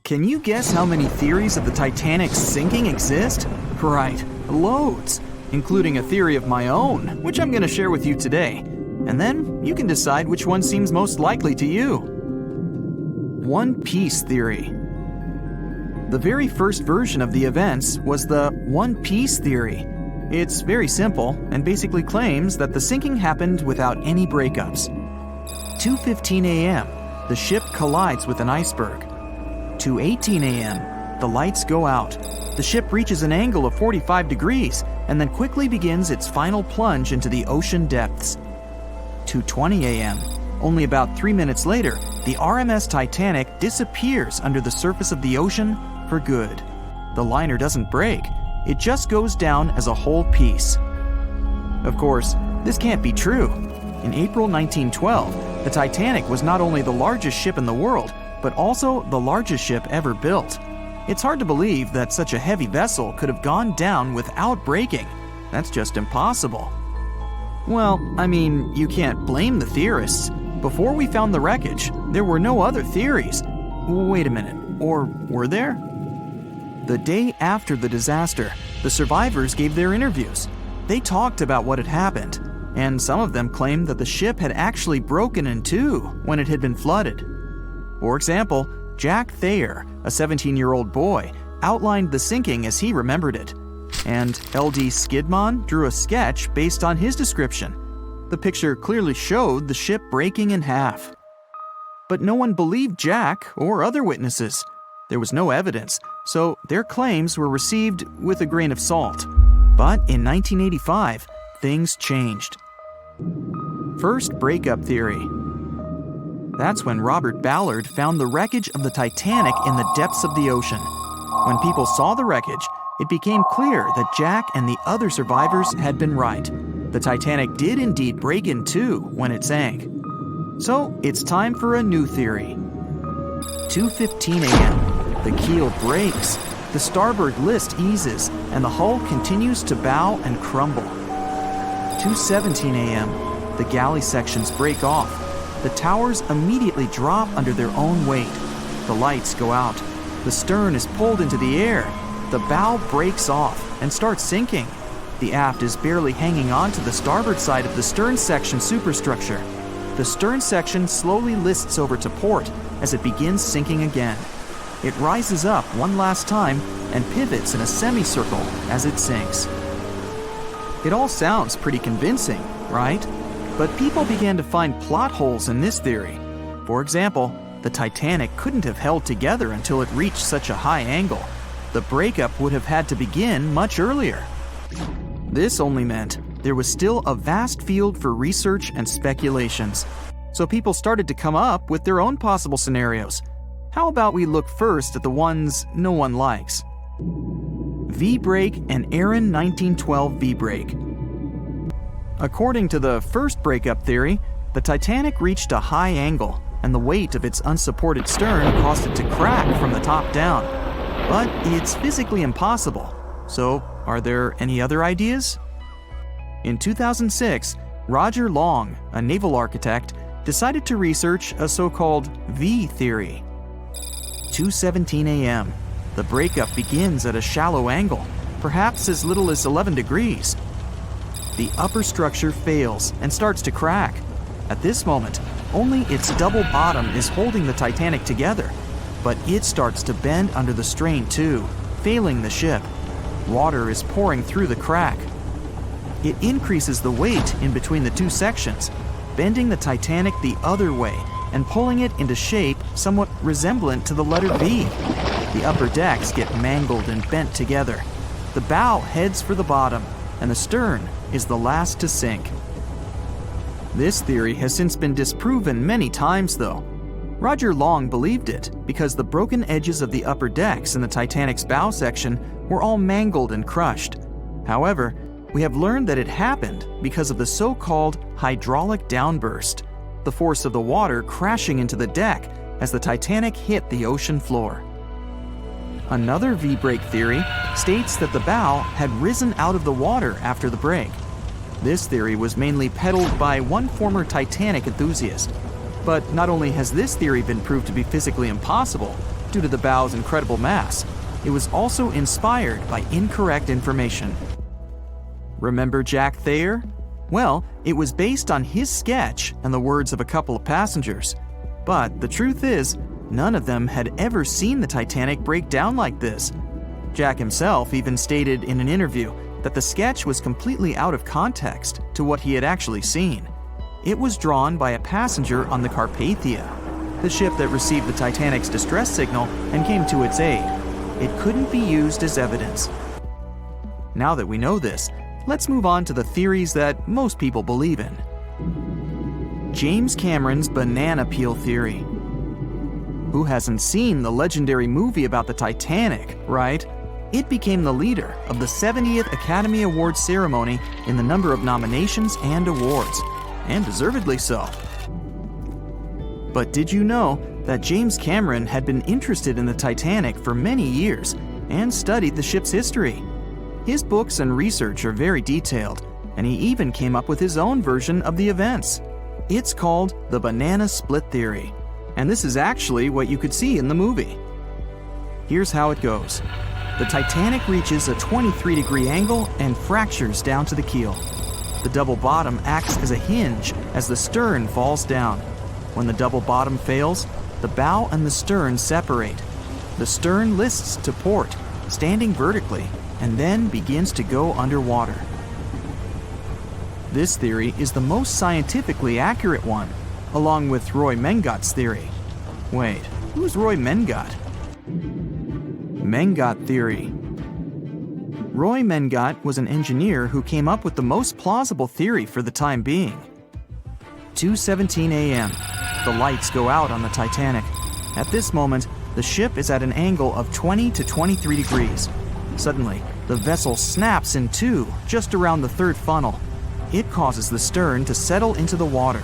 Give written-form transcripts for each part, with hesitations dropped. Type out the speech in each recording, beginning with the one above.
Can you guess how many theories of the Titanic's sinking exist? Right, loads, including a theory of my own, which I'm going to share with you today. And then you can decide which one seems most likely to you. One Piece theory. The very first version of the events was the One Piece theory. It's very simple and basically claims that the sinking happened without any breakups. 2:15 a.m., the ship collides with an iceberg. 2:18 a.m., the lights go out. The ship reaches an angle of 45 degrees and then quickly begins its final plunge into the ocean depths. 2:20 a.m., only about 3 minutes later, the RMS Titanic disappears under the surface of the ocean for good. The liner doesn't break, it just goes down as a whole piece. Of course, this can't be true. In April 1912, the Titanic was not only the largest ship in the world, but also the largest ship ever built. It's hard to believe that such a heavy vessel could have gone down without breaking. That's just impossible. Well, I mean, you can't blame the theorists. Before we found the wreckage, there were no other theories. Wait a minute, or were there? The day after the disaster, the survivors gave their interviews. They talked about what had happened, and some of them claimed that the ship had actually broken in two when it had been flooded. For example, Jack Thayer, a 17-year-old boy, outlined the sinking as he remembered it, and L.D. Skidmon drew a sketch based on his description. The picture clearly showed the ship breaking in half. But no one believed Jack or other witnesses. There was no evidence, so their claims were received with a grain of salt. But in 1985, things changed. First breakup theory. That's when Robert Ballard found the wreckage of the Titanic in the depths of the ocean. When people saw the wreckage, it became clear that Jack and the other survivors had been right. The Titanic did indeed break in two when it sank. So it's time for a new theory. 2:15 a.m. The keel breaks, the starboard list eases, and the hull continues to bow and crumble. 2:17 a.m. The galley sections break off. The towers immediately drop under their own weight. The lights go out. The stern is pulled into the air. The bow breaks off and starts sinking. The aft is barely hanging on to the starboard side of the stern section superstructure. The stern section slowly lists over to port as it begins sinking again. It rises up one last time and pivots in a semicircle as it sinks. It all sounds pretty convincing, right? But people began to find plot holes in this theory. For example, the Titanic couldn't have held together until it reached such a high angle. The breakup would have had to begin much earlier. This only meant there was still a vast field for research and speculations. So people started to come up with their own possible scenarios. How about we look first at the ones no one likes? V-break and Aaron 1912 V-break. According to the first breakup theory, the Titanic reached a high angle, and the weight of its unsupported stern caused it to crack from the top down. But it's physically impossible. So, are there any other ideas? In 2006, Roger Long, a naval architect, decided to research a so-called V theory. 2:17 a.m. The breakup begins at a shallow angle, perhaps as little as 11 degrees. The upper structure fails and starts to crack. At this moment, only its double bottom is holding the Titanic together, but it starts to bend under the strain too, failing the ship. Water is pouring through the crack. It increases the weight in between the two sections, bending the Titanic the other way and pulling it into shape somewhat resemblant to the letter V. The upper decks get mangled and bent together. The bow heads for the bottom, and the stern is the last to sink. This theory has since been disproven many times, though. Roger Long believed it because the broken edges of the upper decks in the Titanic's bow section were all mangled and crushed. However, we have learned that it happened because of the so-called hydraulic downburst, the force of the water crashing into the deck as the Titanic hit the ocean floor. Another V-break theory states that the bow had risen out of the water after the break. This theory was mainly peddled by one former Titanic enthusiast. But not only has this theory been proved to be physically impossible, due to the bow's incredible mass, it was also inspired by incorrect information. Remember Jack Thayer? Well, it was based on his sketch and the words of a couple of passengers. But the truth is, none of them had ever seen the Titanic break down like this. Jack himself even stated in an interview that the sketch was completely out of context to what he had actually seen. It was drawn by a passenger on the Carpathia, the ship that received the Titanic's distress signal and came to its aid. It couldn't be used as evidence. Now that we know this, let's move on to the theories that most people believe in. James Cameron's banana peel theory. Who hasn't seen the legendary movie about the Titanic, right? It became the leader of the 70th Academy Awards ceremony in the number of nominations and awards, and deservedly so. But did you know that James Cameron had been interested in the Titanic for many years and studied the ship's history? His books and research are very detailed, and he even came up with his own version of the events. It's called the banana split theory, and this is actually what you could see in the movie. Here's how it goes. The Titanic reaches a 23-degree angle and fractures down to the keel. The double bottom acts as a hinge as the stern falls down. When the double bottom fails, the bow and the stern separate. The stern lists to port, standing vertically, and then begins to go underwater. This theory is the most scientifically accurate one, along with Roy Mengat's theory. Wait, who's Roy Mengat? Mengat theory. Roy Mengat was an engineer who came up with the most plausible theory for the time being. 2:17 a.m. The lights go out on the Titanic. At this moment, the ship is at an angle of 20 to 23 degrees. Suddenly, the vessel snaps in two just around the third funnel. It causes the stern to settle into the water.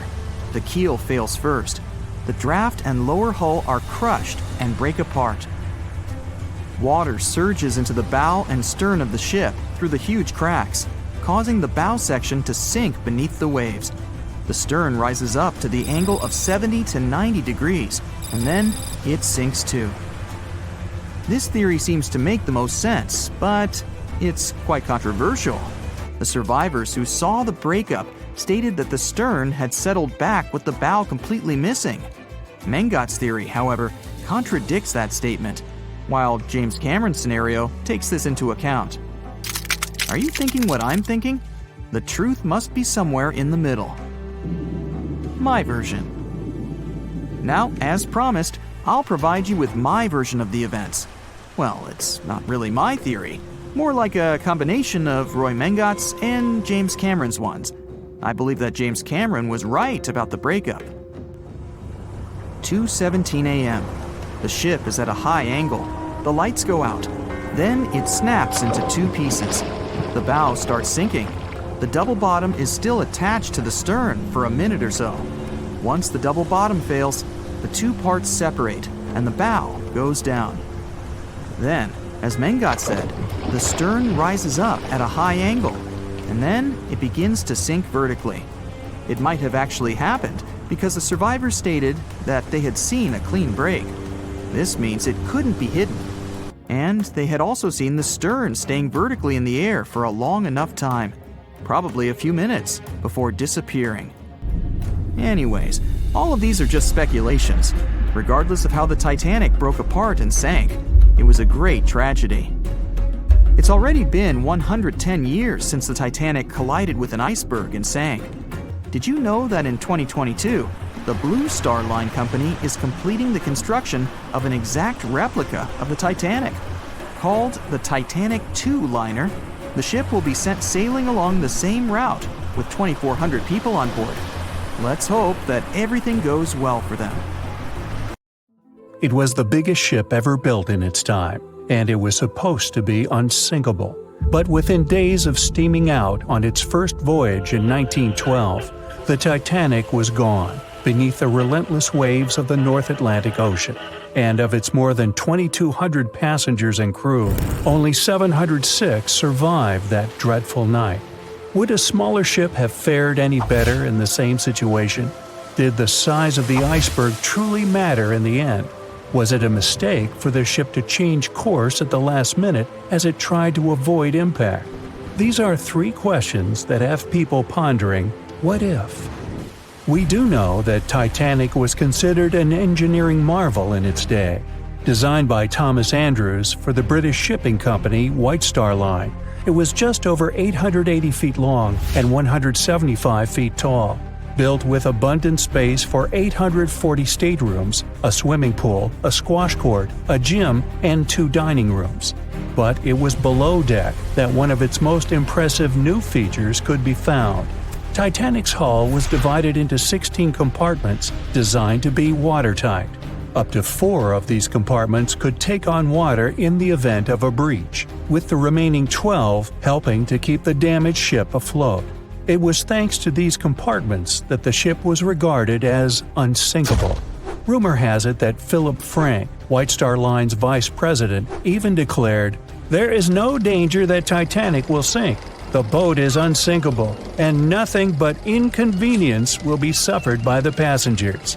The keel fails first. The draft and lower hull are crushed and break apart. Water surges into the bow and stern of the ship through the huge cracks, causing the bow section to sink beneath the waves. The stern rises up to the angle of 70 to 90 degrees, and then it sinks too. This theory seems to make the most sense, but it's quite controversial. The survivors who saw the breakup stated that the stern had settled back with the bow completely missing. Mengat's theory, however, contradicts that statement, while James Cameron's scenario takes this into account. Are you thinking what I'm thinking? The truth must be somewhere in the middle. My version. Now, as promised, I'll provide you with my version of the events. Well, it's not really my theory, more like a combination of Roy Mengat's and James Cameron's ones. I believe that James Cameron was right about the breakup. 2:17 a.m. The ship is at a high angle. The lights go out. Then it snaps into two pieces. The bow starts sinking. The double bottom is still attached to the stern for a minute or so. Once the double bottom fails, the two parts separate and the bow goes down. Then, as Mengat said, the stern rises up at a high angle, and then it begins to sink vertically. It might have actually happened because the survivors stated that they had seen a clean break. This means it couldn't be hidden. And they had also seen the stern staying vertically in the air for a long enough time, probably a few minutes, before disappearing. Anyways, all of these are just speculations. Regardless of how the Titanic broke apart and sank, it was a great tragedy. It's already been 110 years since the Titanic collided with an iceberg and sank. Did you know that in 2022, the Blue Star Line Company is completing the construction of an exact replica of the Titanic? Called the Titanic II liner, the ship will be sent sailing along the same route with 2,400 people on board. Let's hope that everything goes well for them. It was the biggest ship ever built in its time, and it was supposed to be unsinkable. But within days of steaming out on its first voyage in 1912, the Titanic was gone beneath the relentless waves of the North Atlantic Ocean. And of its more than 2,200 passengers and crew, only 706 survived that dreadful night. Would a smaller ship have fared any better in the same situation? Did the size of the iceberg truly matter in the end? Was it a mistake for the ship to change course at the last minute as it tried to avoid impact? These are three questions that have people pondering, what if? We do know that Titanic was considered an engineering marvel in its day. Designed by Thomas Andrews for the British shipping company White Star Line, it was just over 880 feet long and 175 feet tall. Built with abundant space for 840 staterooms, a swimming pool, a squash court, a gym, and 2 dining rooms. But it was below deck that one of its most impressive new features could be found. Titanic's hull was divided into 16 compartments designed to be watertight. Up to 4 of these compartments could take on water in the event of a breach, with the remaining 12 helping to keep the damaged ship afloat. It was thanks to these compartments that the ship was regarded as unsinkable. Rumor has it that Philip Frank, White Star Line's vice president, even declared, "There is no danger that Titanic will sink. The boat is unsinkable, and nothing but inconvenience will be suffered by the passengers."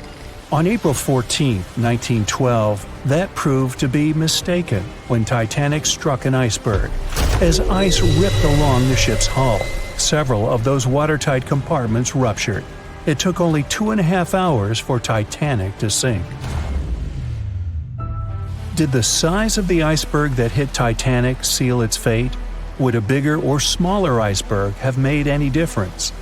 On April 14, 1912, that proved to be mistaken when Titanic struck an iceberg. As ice ripped along the ship's hull, several of those watertight compartments ruptured. It took only 2.5 hours for Titanic to sink. Did the size of the iceberg that hit Titanic seal its fate? Would a bigger or smaller iceberg have made any difference?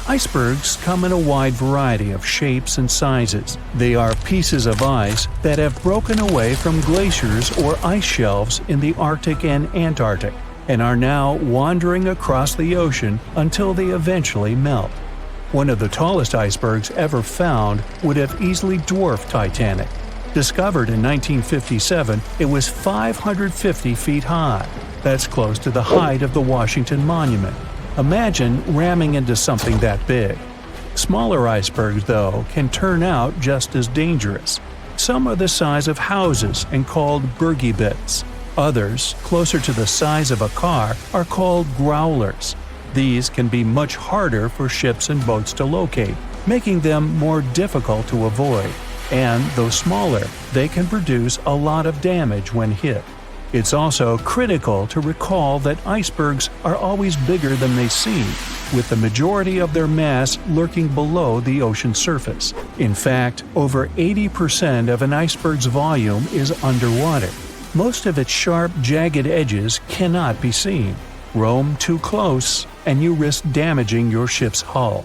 Icebergs come in a wide variety of shapes and sizes. They are pieces of ice that have broken away from glaciers or ice shelves in the Arctic and Antarctic, and are now wandering across the ocean until they eventually melt. One of the tallest icebergs ever found would have easily dwarfed Titanic. Discovered in 1957, it was 550 feet high. That's close to the height of the Washington Monument. Imagine ramming into something that big. Smaller icebergs, though, can turn out just as dangerous. Some are the size of houses and called bergy bits. Others, closer to the size of a car, are called growlers. These can be much harder for ships and boats to locate, making them more difficult to avoid. And though smaller, they can produce a lot of damage when hit. It's also critical to recall that icebergs are always bigger than they seem, with the majority of their mass lurking below the ocean surface. In fact, over 80% of an iceberg's volume is underwater. Most of its sharp, jagged edges cannot be seen. Roam too close, and you risk damaging your ship's hull.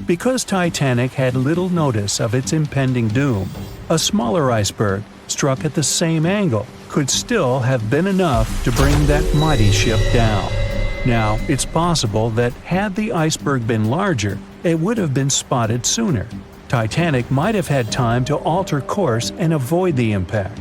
Because Titanic had little notice of its impending doom, a smaller iceberg, struck at the same angle, could still have been enough to bring that mighty ship down. Now, it's possible that had the iceberg been larger, it would have been spotted sooner. Titanic might have had time to alter course and avoid the impact.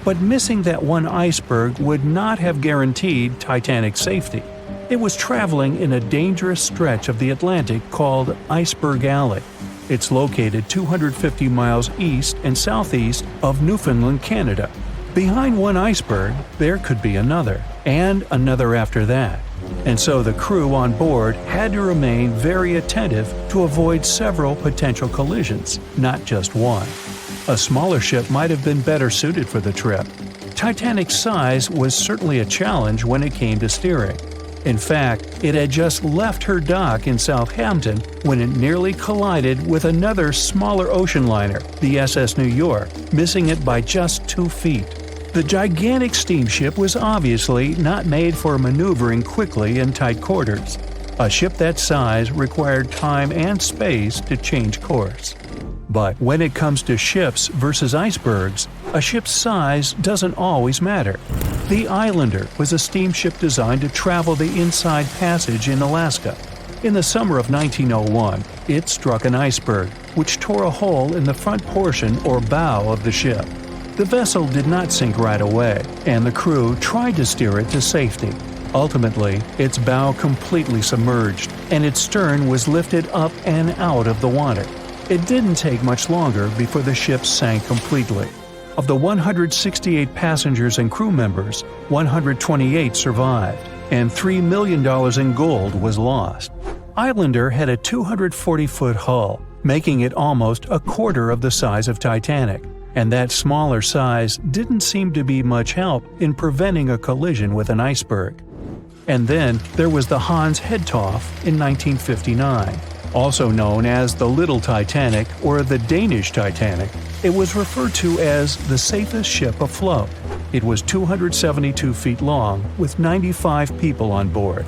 But missing that one iceberg would not have guaranteed Titanic's safety. It was traveling in a dangerous stretch of the Atlantic called Iceberg Alley. It's located 250 miles east and southeast of Newfoundland, Canada. Behind one iceberg, there could be another, and another after that. And so the crew on board had to remain very attentive to avoid several potential collisions, not just one. A smaller ship might have been better suited for the trip. Titanic's size was certainly a challenge when it came to steering. In fact, it had just left her dock in Southampton when it nearly collided with another smaller ocean liner, the SS New York, missing it by just 2 feet. The gigantic steamship was obviously not made for maneuvering quickly in tight quarters. A ship that size required time and space to change course. But when it comes to ships versus icebergs, a ship's size doesn't always matter. The Islander was a steamship designed to travel the Inside Passage in Alaska. In the summer of 1901, it struck an iceberg, which tore a hole in the front portion or bow of the ship. The vessel did not sink right away, and the crew tried to steer it to safety. Ultimately, its bow completely submerged, and its stern was lifted up and out of the water. It didn't take much longer before the ship sank completely. Of the 168 passengers and crew members, 128 survived, and $3 million in gold was lost. Islander had a 240-foot hull, making it almost a quarter of the size of Titanic. and that smaller size didn't seem to be much help in preventing a collision with an iceberg. And then there was the Hans Hedtoft in 1959. Also known as the Little Titanic or the Danish Titanic, it was referred to as the safest ship afloat. It was 272 feet long with 95 people on board.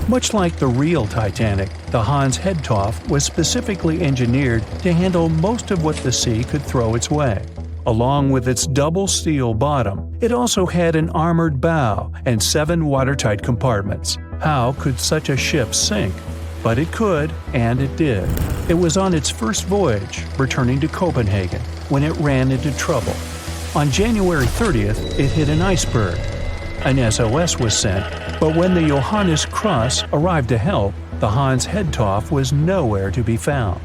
Much like the real Titanic, the Hans Hedtoft was specifically engineered to handle most of what the sea could throw its way. Along with its double steel bottom, it also had an armored bow and 7 watertight compartments. How could such a ship sink? But it could, and it did. It was on its first voyage, returning to Copenhagen, when it ran into trouble. On January 30th, it hit an iceberg. An SOS was sent, but when the Johannes Cross arrived to help, the Hans Hedtoft was nowhere to be found.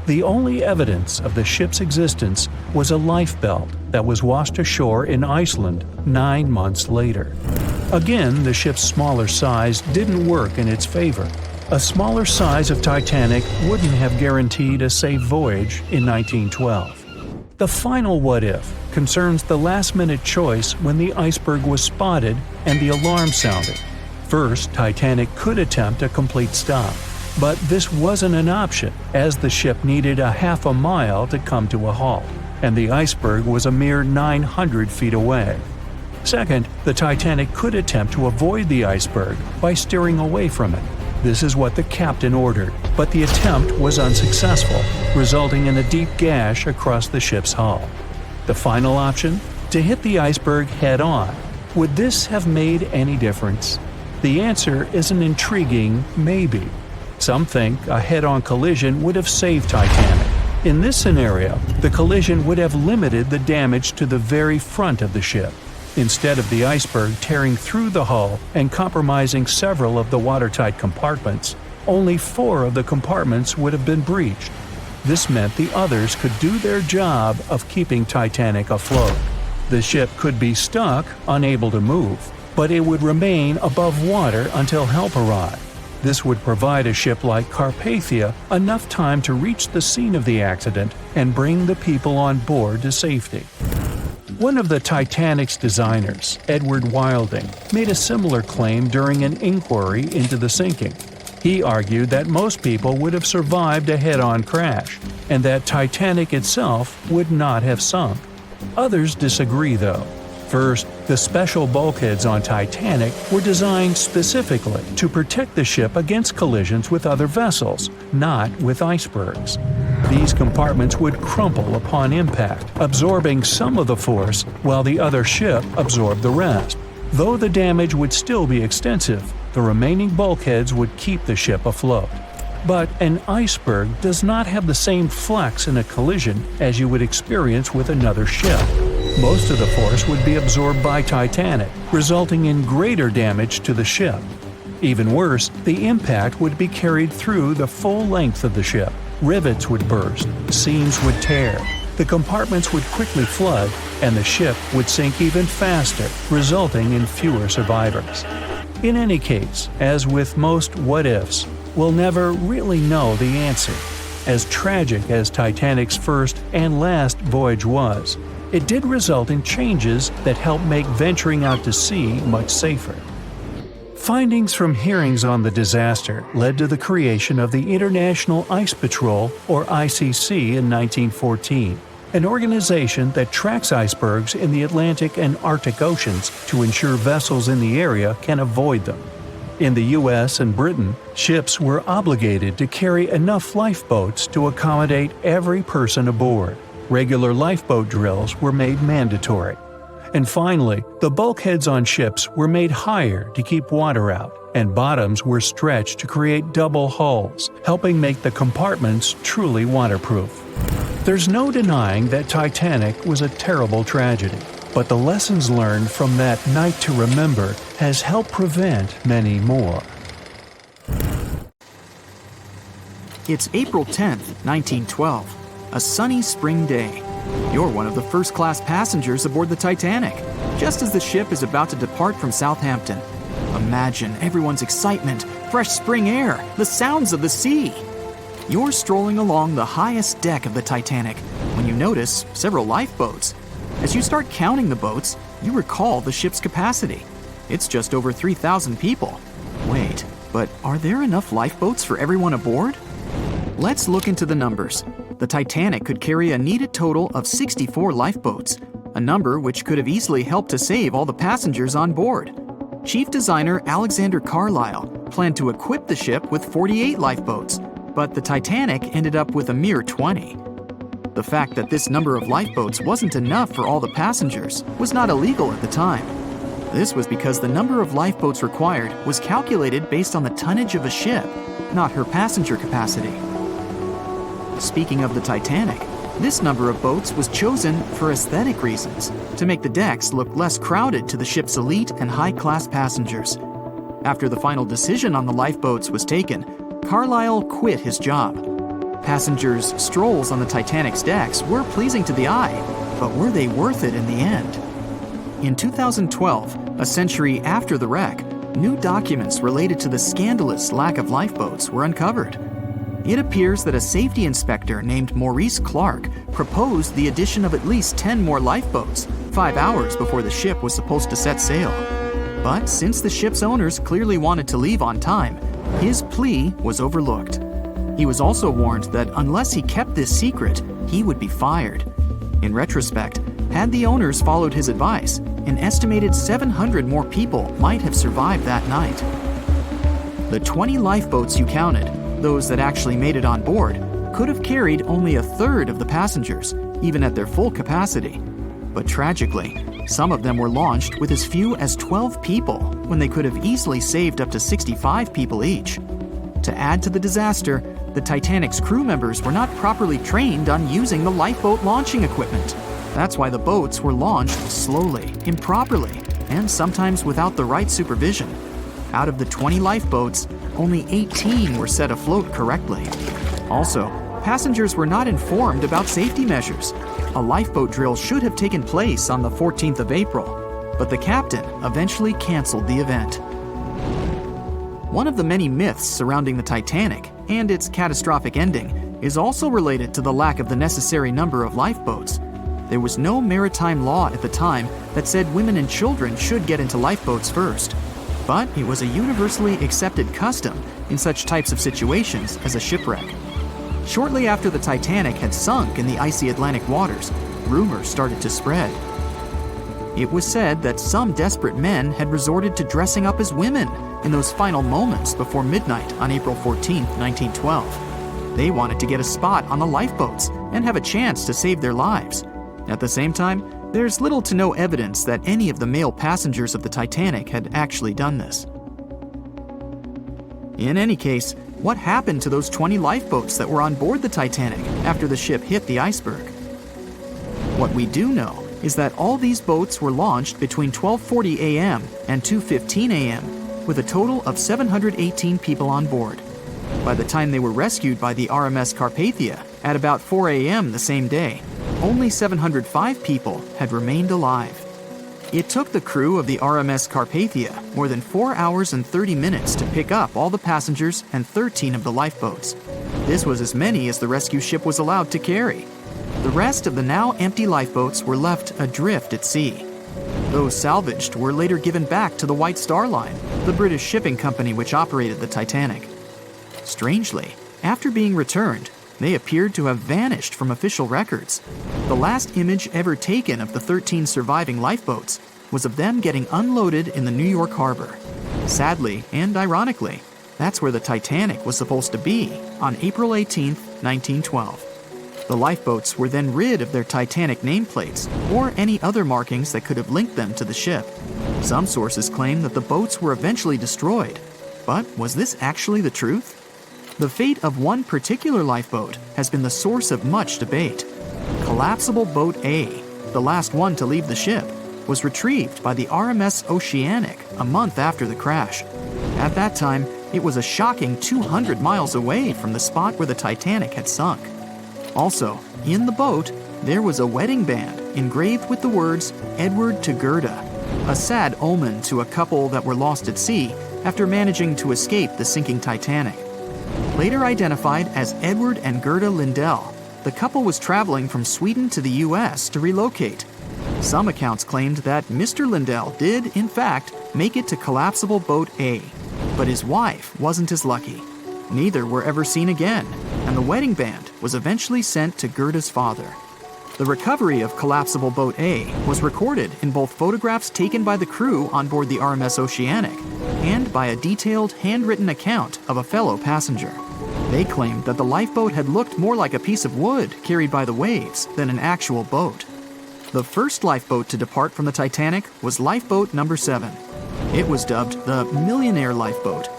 The only evidence of the ship's existence was a lifebelt that was washed ashore in Iceland 9 months later. Again, the ship's smaller size didn't work in its favor. A smaller size of Titanic wouldn't have guaranteed a safe voyage in 1912. The final what-if concerns the last-minute choice when the iceberg was spotted and the alarm sounded. First, Titanic could attempt a complete stop, but this wasn't an option as the ship needed a half a mile to come to a halt, and the iceberg was a mere 900 feet away. Second, the Titanic could attempt to avoid the iceberg by steering away from it. This is what the captain ordered, but the attempt was unsuccessful, resulting in a deep gash across the ship's hull. The final option? To hit the iceberg head-on. Would this have made any difference? The answer is an intriguing maybe. Some think a head-on collision would have saved Titanic. In this scenario, the collision would have limited the damage to the very front of the ship. Instead of the iceberg tearing through the hull and compromising several of the watertight compartments, only 4 of the compartments would have been breached. This meant the others could do their job of keeping Titanic afloat. The ship could be stuck, unable to move, but it would remain above water until help arrived. This would provide a ship like Carpathia enough time to reach the scene of the accident and bring the people on board to safety. One of the Titanic's designers, Edward Wilding, made a similar claim during an inquiry into the sinking. He argued that most people would have survived a head-on crash, and that Titanic itself would not have sunk. Others disagree, though. First, the special bulkheads on Titanic were designed specifically to protect the ship against collisions with other vessels, not with icebergs. These compartments would crumple upon impact, absorbing some of the force while the other ship absorbed the rest. Though the damage would still be extensive, the remaining bulkheads would keep the ship afloat. But an iceberg does not have the same flex in a collision as you would experience with another ship. Most of the force would be absorbed by Titanic, resulting in greater damage to the ship. Even worse, the impact would be carried through the full length of the ship. Rivets would burst, seams would tear, the compartments would quickly flood, and the ship would sink even faster, resulting in fewer survivors. In any case, as with most what-ifs, we'll never really know the answer. As tragic as Titanic's first and last voyage was, it did result in changes that helped make venturing out to sea much safer. Findings from hearings on the disaster led to the creation of the International Ice Patrol, or ICC, in 1914, an organization that tracks icebergs in the Atlantic and Arctic Oceans to ensure vessels in the area can avoid them. In the US and Britain, ships were obligated to carry enough lifeboats to accommodate every person aboard. Regular lifeboat drills were made mandatory. And finally, the bulkheads on ships were made higher to keep water out, and bottoms were stretched to create double hulls, helping make the compartments truly waterproof. There's no denying that Titanic was a terrible tragedy, but the lessons learned from that night to remember has helped prevent many more. It's April 10th, 1912, a sunny spring day. You're one of the first-class passengers aboard the Titanic, just as the ship is about to depart from Southampton. Imagine everyone's excitement, fresh spring air, the sounds of the sea. You're strolling along the highest deck of the Titanic when you notice several lifeboats As you start counting the boats, you recall the ship's capacity. It's just over 3,000 people. Wait, but are there enough lifeboats for everyone aboard? Let's look into the numbers. The Titanic could carry a needed total of 64 lifeboats, a number which could have easily helped to save all the passengers on board. Chief designer Alexander Carlisle planned to equip the ship with 48 lifeboats, but the Titanic ended up with a mere 20. The fact that this number of lifeboats wasn't enough for all the passengers was not illegal at the time. This was because the number of lifeboats required was calculated based on the tonnage of a ship, not her passenger capacity. Speaking of the Titanic, this number of boats was chosen for aesthetic reasons, to make the decks look less crowded to the ship's elite and high-class passengers. After the final decision on the lifeboats was taken, Carlisle quit his job. Passengers' strolls on the Titanic's decks were pleasing to the eye, but were they worth it in the end? In 2012, a century after the wreck, new documents related to the scandalous lack of lifeboats were uncovered. It appears that a safety inspector named Maurice Clark proposed the addition of at least 10 more lifeboats 5 hours before the ship was supposed to set sail. But since the ship's owners clearly wanted to leave on time, his plea was overlooked. He was also warned that unless he kept this secret, he would be fired. In retrospect, had the owners followed his advice, an estimated 700 more people might have survived that night. The 20 lifeboats you counted, those that actually made it on board, could have carried only a third of the passengers, even at their full capacity. But tragically, some of them were launched with as few as 12 people when they could have easily saved up to 65 people each. To add to the disaster, the Titanic's crew members were not properly trained on using the lifeboat launching equipment. That's why the boats were launched slowly, improperly, and sometimes without the right supervision. Out of the 20 lifeboats, only 18 were set afloat correctly. Also, passengers were not informed about safety measures. A lifeboat drill should have taken place on the 14th of April, but the captain eventually canceled the event. One of the many myths surrounding the Titanic and its catastrophic ending is also related to the lack of the necessary number of lifeboats. There was no maritime law at the time that said women and children should get into lifeboats first. But it was a universally accepted custom in such types of situations as a shipwreck. Shortly after the Titanic had sunk in the icy Atlantic waters, rumors started to spread. It was said that some desperate men had resorted to dressing up as women in those final moments before midnight on April 14, 1912. They wanted to get a spot on the lifeboats and have a chance to save their lives. At the same time, there's little to no evidence that any of the male passengers of the Titanic had actually done this. In any case, what happened to those 20 lifeboats that were on board the Titanic after the ship hit the iceberg? What we do know is that all these boats were launched between 12:40 a.m. and 2:15 a.m., with a total of 718 people on board. By the time they were rescued by the RMS Carpathia at about 4 a.m. the same day, only 705 people had remained alive. It took the crew of the RMS Carpathia more than 4 hours and 30 minutes to pick up all the passengers and 13 of the lifeboats. This was as many as the rescue ship was allowed to carry. The rest of the now empty lifeboats were left adrift at sea. Those salvaged were later given back to the White Star Line, the British shipping company which operated the Titanic. Strangely, after being returned, they appeared to have vanished from official records. The last image ever taken of the 13 surviving lifeboats was of them getting unloaded in the New York harbor. Sadly, and ironically, that's where the Titanic was supposed to be on April 18, 1912. The lifeboats were then rid of their Titanic nameplates or any other markings that could have linked them to the ship. Some sources claim that the boats were eventually destroyed. But was this actually the truth? The fate of one particular lifeboat has been the source of much debate. Collapsible Boat A, the last one to leave the ship, was retrieved by the RMS Oceanic a month after the crash. At that time, it was a shocking 200 miles away from the spot where the Titanic had sunk. Also, in the boat, there was a wedding band engraved with the words "Edward to Gerda," a sad omen to a couple that were lost at sea after managing to escape the sinking Titanic. Later identified as Edward and Gerda Lindell, the couple was traveling from Sweden to the U.S. to relocate. Some accounts claimed that Mr. Lindell did, in fact, make it to collapsible boat A, but his wife wasn't as lucky. Neither were ever seen again, and the wedding band was eventually sent to Gerda's father. The recovery of collapsible boat A was recorded in both photographs taken by the crew on board the RMS Oceanic and by a detailed handwritten account of a fellow passenger. They claimed that the lifeboat had looked more like a piece of wood carried by the waves than an actual boat. The first lifeboat to depart from the Titanic was lifeboat number 7. It was dubbed the Millionaire Lifeboat.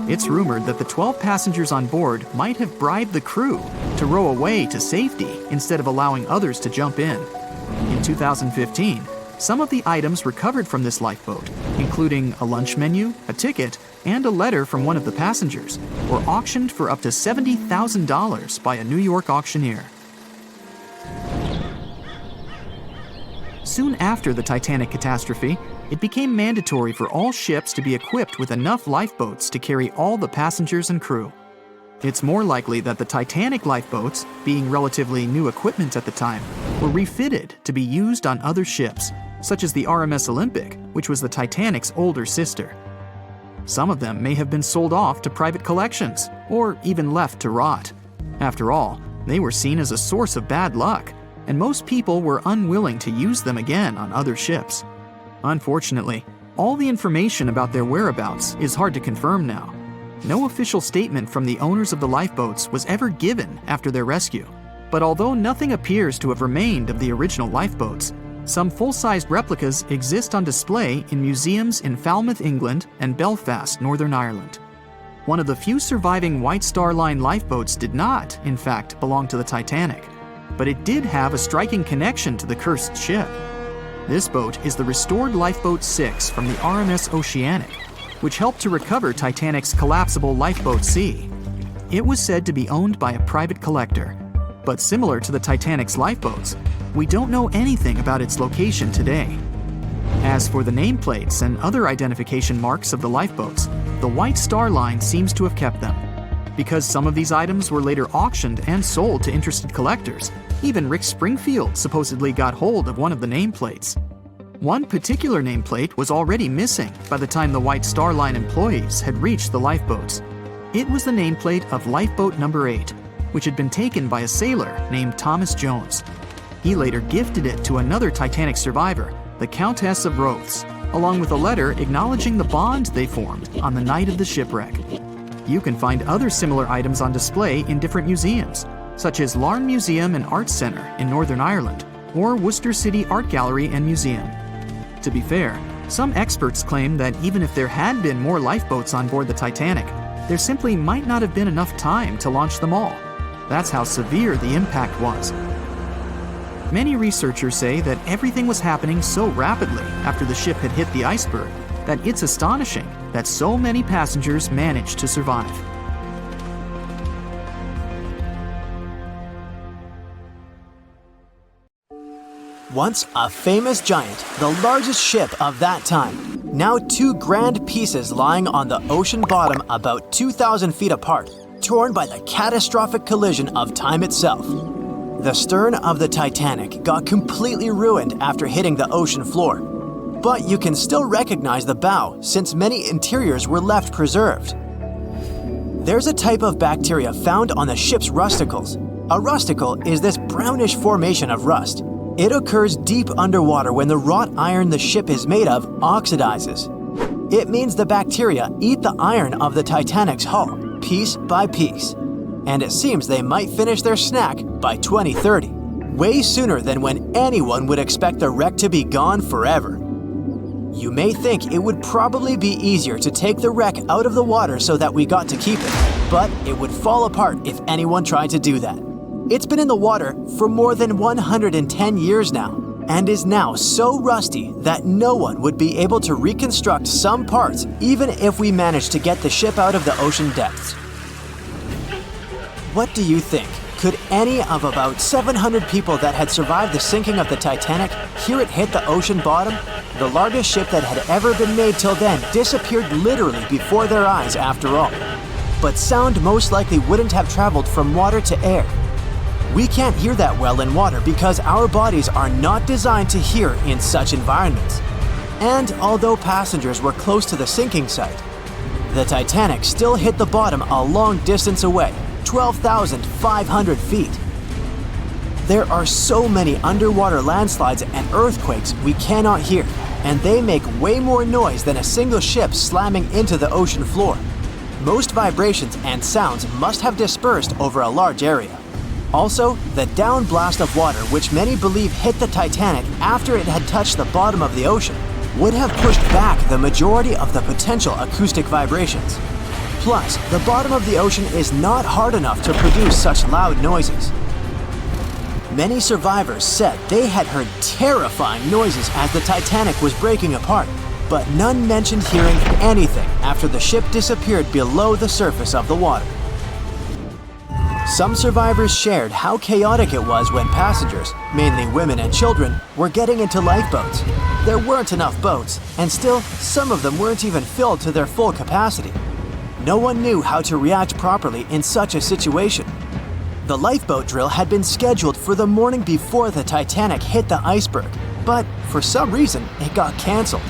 It's rumored that the 12 passengers on board might have bribed the crew to row away to safety instead of allowing others to jump in. In 2015, some of the items recovered from this lifeboat, including a lunch menu, a ticket, and a letter from one of the passengers, were auctioned for up to $70,000 by a New York auctioneer. Soon after the Titanic catastrophe, it became mandatory for all ships to be equipped with enough lifeboats to carry all the passengers and crew. It's more likely that the Titanic lifeboats, being relatively new equipment at the time, were refitted to be used on other ships, such as the RMS Olympic, which was the Titanic's older sister. Some of them may have been sold off to private collections, or even left to rot. After all, they were seen as a source of bad luck, and most people were unwilling to use them again on other ships. Unfortunately, all the information about their whereabouts is hard to confirm now. No official statement from the owners of the lifeboats was ever given after their rescue. But although nothing appears to have remained of the original lifeboats, some full-sized replicas exist on display in museums in Falmouth, England, and Belfast, Northern Ireland. One of the few surviving White Star Line lifeboats did not, in fact, belong to the Titanic, but it did have a striking connection to the cursed ship. This boat is the restored Lifeboat 6 from the RMS Oceanic, which helped to recover Titanic's collapsible Lifeboat C. It was said to be owned by a private collector, but similar to the Titanic's lifeboats, we don't know anything about its location today. As for the nameplates and other identification marks of the lifeboats, the White Star Line seems to have kept them. Because some of these items were later auctioned and sold to interested collectors, even Rick Springfield supposedly got hold of one of the nameplates. One particular nameplate was already missing by the time the White Star Line employees had reached the lifeboats. It was the nameplate of Lifeboat Number 8, which had been taken by a sailor named Thomas Jones. He later gifted it to another Titanic survivor, the Countess of Rothes, along with a letter acknowledging the bond they formed on the night of the shipwreck. You can find other similar items on display in different museums, such as Larne Museum and Arts Centre in Northern Ireland, or Worcester City Art Gallery and Museum. To be fair, some experts claim that even if there had been more lifeboats on board the Titanic, there simply might not have been enough time to launch them all. That's how severe the impact was. Many researchers say that everything was happening so rapidly after the ship had hit the iceberg that it's astonishing that so many passengers managed to survive. Once a famous giant, the largest ship of that time, now two grand pieces lying on the ocean bottom about 2,000 feet apart, torn by the catastrophic collision of time itself. The stern of the Titanic got completely ruined after hitting the ocean floor, but you can still recognize the bow since many interiors were left preserved. There's a type of bacteria found on the ship's rusticles. A rusticle is this brownish formation of rust. It occurs deep underwater when the wrought iron the ship is made of oxidizes. It means the bacteria eat the iron of the Titanic's hull, piece by piece. And it seems they might finish their snack by 2030, way sooner than when anyone would expect the wreck to be gone forever. You may think it would probably be easier to take the wreck out of the water so that we got to keep it, but it would fall apart if anyone tried to do that. It's been in the water for more than 110 years now, and is now so rusty that no one would be able to reconstruct some parts even if we managed to get the ship out of the ocean depths. What do you think? Could any of about 700 people that had survived the sinking of the Titanic hear it hit the ocean bottom? The largest ship that had ever been made till then disappeared literally before their eyes after all. But sound most likely wouldn't have traveled from water to air. We can't hear that well in water because our bodies are not designed to hear in such environments. And although passengers were close to the sinking site, the Titanic still hit the bottom a long distance away, 12,500 feet. There are so many underwater landslides and earthquakes we cannot hear, and they make way more noise than a single ship slamming into the ocean floor. Most vibrations and sounds must have dispersed over a large area. Also, the downblast of water, which many believe hit the Titanic after it had touched the bottom of the ocean, would have pushed back the majority of the potential acoustic vibrations. Plus, the bottom of the ocean is not hard enough to produce such loud noises. Many survivors said they had heard terrifying noises as the Titanic was breaking apart, but none mentioned hearing anything after the ship disappeared below the surface of the water. Some survivors shared how chaotic it was when passengers, mainly women and children, were getting into lifeboats. There weren't enough boats, and still, some of them weren't even filled to their full capacity. No one knew how to react properly in such a situation. The lifeboat drill had been scheduled for the morning before the Titanic hit the iceberg, but for some reason, it got canceled.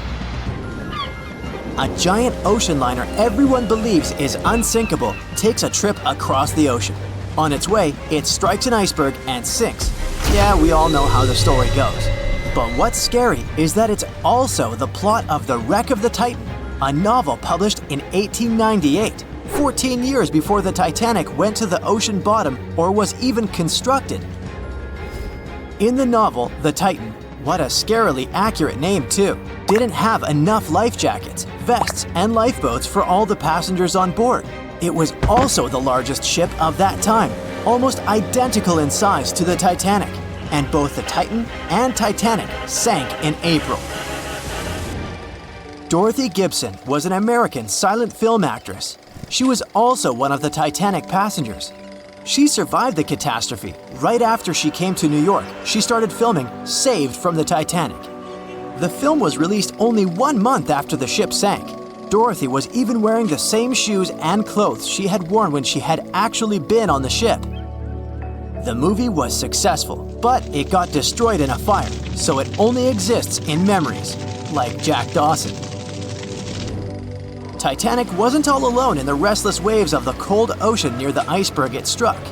A giant ocean liner everyone believes is unsinkable takes a trip across the ocean. On its way, it strikes an iceberg and sinks. Yeah, we all know how the story goes. But what's scary is that it's also the plot of The Wreck of the Titan, a novel published in 1898, 14 years before the Titanic went to the ocean bottom or was even constructed. In the novel, the Titan, what a scarily accurate name too, didn't have enough life jackets, vests, and lifeboats for all the passengers on board. It was also the largest ship of that time, almost identical in size to the Titanic, and both the Titan and Titanic sank in April. Dorothy Gibson was an American silent film actress. She was also one of the Titanic passengers. She survived the catastrophe. Right after she came to New York, she started filming Saved from the Titanic. The film was released only 1 month after the ship sank. Dorothy was even wearing the same shoes and clothes she had worn when she had actually been on the ship. The movie was successful, but it got destroyed in a fire, so it only exists in memories, like Jack Dawson. Titanic wasn't all alone in the restless waves of the cold ocean near the iceberg it struck.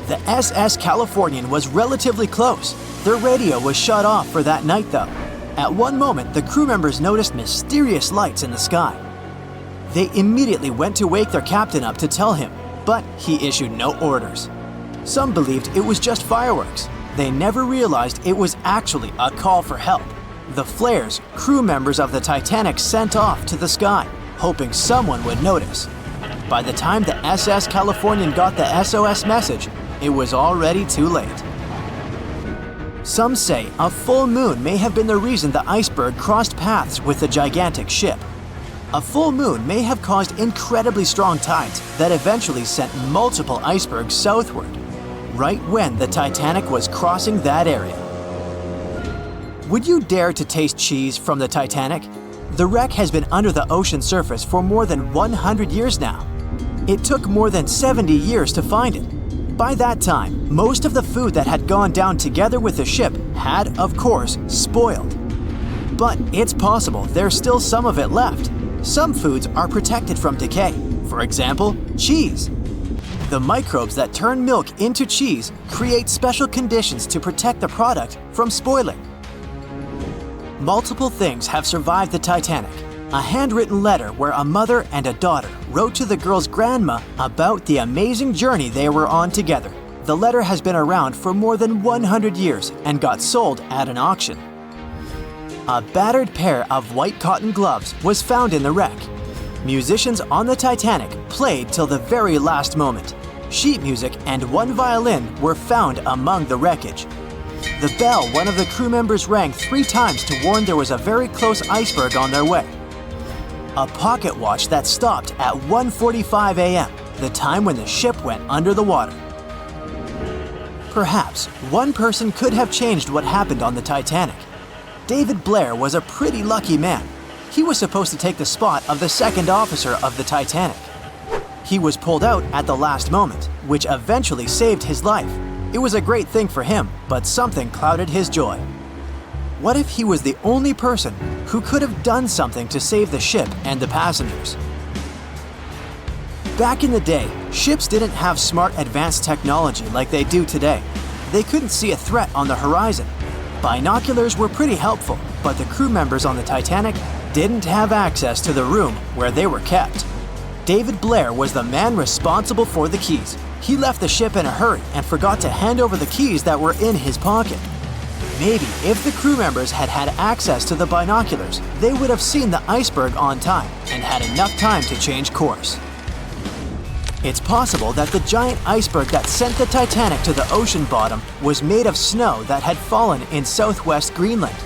The SS Californian was relatively close. Their radio was shut off for that night though. At one moment, the crew members noticed mysterious lights in the sky. They immediately went to wake their captain up to tell him, but he issued no orders. Some believed it was just fireworks. They never realized it was actually a call for help. The flares crew members of the Titanic sent off to the sky, hoping someone would notice. By the time the SS Californian got the SOS message, it was already too late. Some say a full moon may have been the reason the iceberg crossed paths with the gigantic ship. A full moon may have caused incredibly strong tides that eventually sent multiple icebergs southward, right when the Titanic was crossing that area. Would you dare to taste cheese from the Titanic? The wreck has been under the ocean surface for more than 100 years now. It took more than 70 years to find it. By that time, most of the food that had gone down together with the ship had, of course, spoiled. But it's possible there's still some of it left. Some foods are protected from decay. For example, cheese. The microbes that turn milk into cheese create special conditions to protect the product from spoiling. Multiple things have survived the Titanic. A handwritten letter where a mother and a daughter wrote to the girl's grandma about the amazing journey they were on together. The letter has been around for more than 100 years and got sold at an auction. A battered pair of white cotton gloves was found in the wreck. Musicians on the Titanic played till the very last moment. Sheet music and one violin were found among the wreckage. The bell one of the crew members rang 3 times to warn there was a very close iceberg on their way. A pocket watch that stopped at 1:45 a.m., the time when the ship went under the water. Perhaps one person could have changed what happened on the Titanic. David Blair was a pretty lucky man. He was supposed to take the spot of the second officer of the Titanic. He was pulled out at the last moment, which eventually saved his life. It was a great thing for him, but something clouded his joy. What if he was the only person who could have done something to save the ship and the passengers? Back in the day, ships didn't have smart advanced technology like they do today. They couldn't see a threat on the horizon. Binoculars were pretty helpful, but the crew members on the Titanic didn't have access to the room where they were kept. David Blair was the man responsible for the keys. He left the ship in a hurry and forgot to hand over the keys that were in his pocket. Maybe if the crew members had had access to the binoculars, they would have seen the iceberg on time and had enough time to change course. It's possible that the giant iceberg that sent the Titanic to the ocean bottom was made of snow that had fallen in southwest Greenland.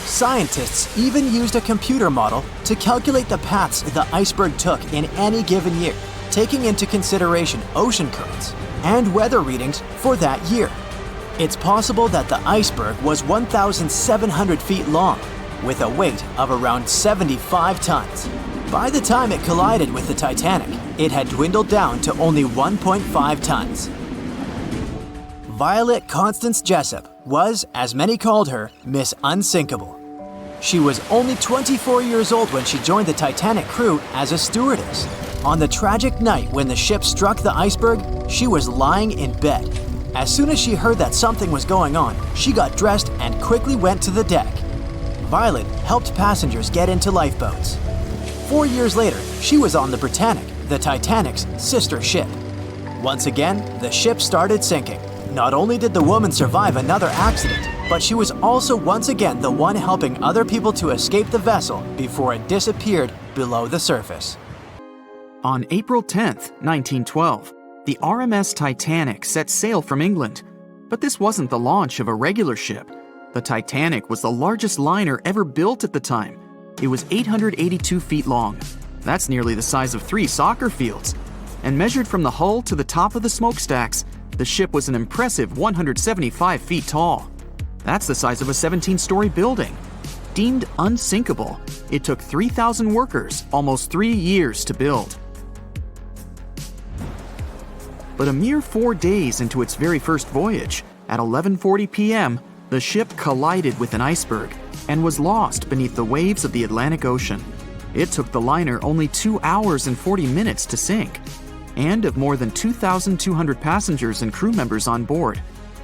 Scientists even used a computer model to calculate the paths the iceberg took in any given year, taking into consideration ocean currents and weather readings for that year. It's possible that the iceberg was 1,700 feet long, with a weight of around 75 tons. By the time it collided with the Titanic, it had dwindled down to only 1.5 tons. Violet Constance Jessup was, as many called her, Miss Unsinkable. She was only 24 years old when she joined the Titanic crew as a stewardess. On the tragic night when the ship struck the iceberg, she was lying in bed. As soon as she heard that something was going on, she got dressed and quickly went to the deck. Violet helped passengers get into lifeboats. 4 years later, she was on the Britannic, the Titanic's sister ship. Once again, the ship started sinking. Not only did the woman survive another accident, but she was also once again the one helping other people to escape the vessel before it disappeared below the surface. On April 10th, 1912, the RMS Titanic set sail from England. But this wasn't the launch of a regular ship. The Titanic was the largest liner ever built at the time. It was 882 feet long. That's nearly the size of 3 soccer fields. And measured from the hull to the top of the smokestacks, the ship was an impressive 175 feet tall. That's the size of a 17-story building. Deemed unsinkable, it took 3,000 workers almost 3 years to build. But a mere 4 days into its very first voyage, at 11:40 p.m., the ship collided with an iceberg and was lost beneath the waves of the Atlantic Ocean. It took the liner only 2 hours and 40 minutes to sink. And of more than 2,200 passengers and crew members on board,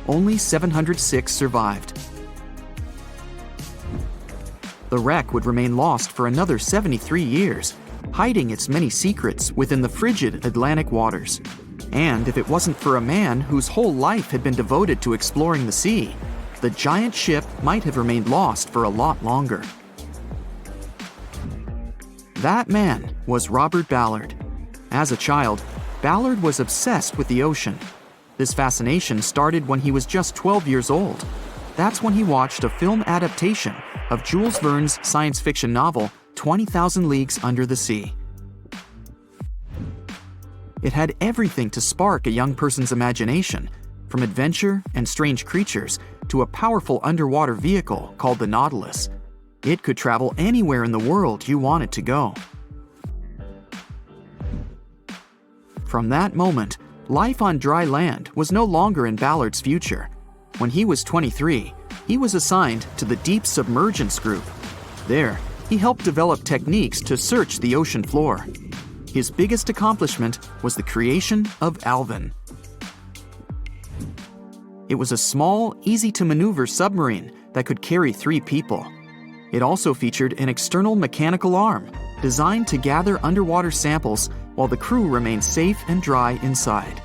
only 706 survived. The wreck would remain lost for another 73 years, hiding its many secrets within the frigid Atlantic waters. And if it wasn't for a man whose whole life had been devoted to exploring the sea, the giant ship might have remained lost for a lot longer. That man was Robert Ballard. As a child, Ballard was obsessed with the ocean. This fascination started when he was just 12 years old. That's when he watched a film adaptation of Jules Verne's science fiction novel, 20,000 Leagues Under the Sea. It had everything to spark a young person's imagination, from adventure and strange creatures to a powerful underwater vehicle called the Nautilus. It could travel anywhere in the world you wanted to go. From that moment, life on dry land was no longer in Ballard's future. When he was 23, he was assigned to the Deep Submergence Group. There, he helped develop techniques to search the ocean floor. His biggest accomplishment was the creation of Alvin. It was a small, easy-to-maneuver submarine that could carry 3 people. It also featured an external mechanical arm designed to gather underwater samples while the crew remained safe and dry inside.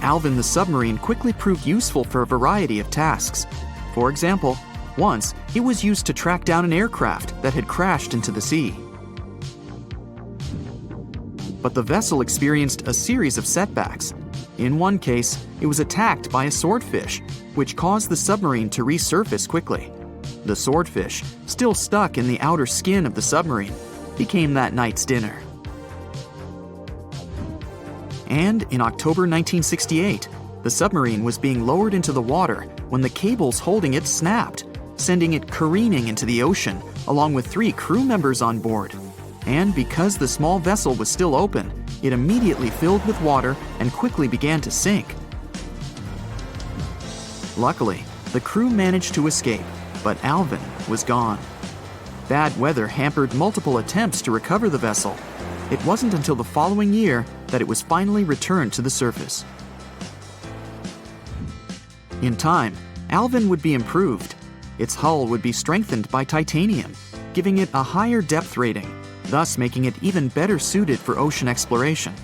Alvin the submarine quickly proved useful for a variety of tasks. For example, once it was used to track down an aircraft that had crashed into the sea. But the vessel experienced a series of setbacks. In one case, it was attacked by a swordfish, which caused the submarine to resurface quickly. The swordfish, still stuck in the outer skin of the submarine, became that night's dinner. And in October 1968, the submarine was being lowered into the water when the cables holding it snapped, sending it careening into the ocean along with 3 crew members on board. And because the small vessel was still open, it immediately filled with water and quickly began to sink. Luckily, the crew managed to escape, but Alvin was gone. Bad weather hampered multiple attempts to recover the vessel. It wasn't until the following year that it was finally returned to the surface. In time, Alvin would be improved. Its hull would be strengthened by titanium, giving it a higher depth rating, thus making it even better suited for ocean exploration.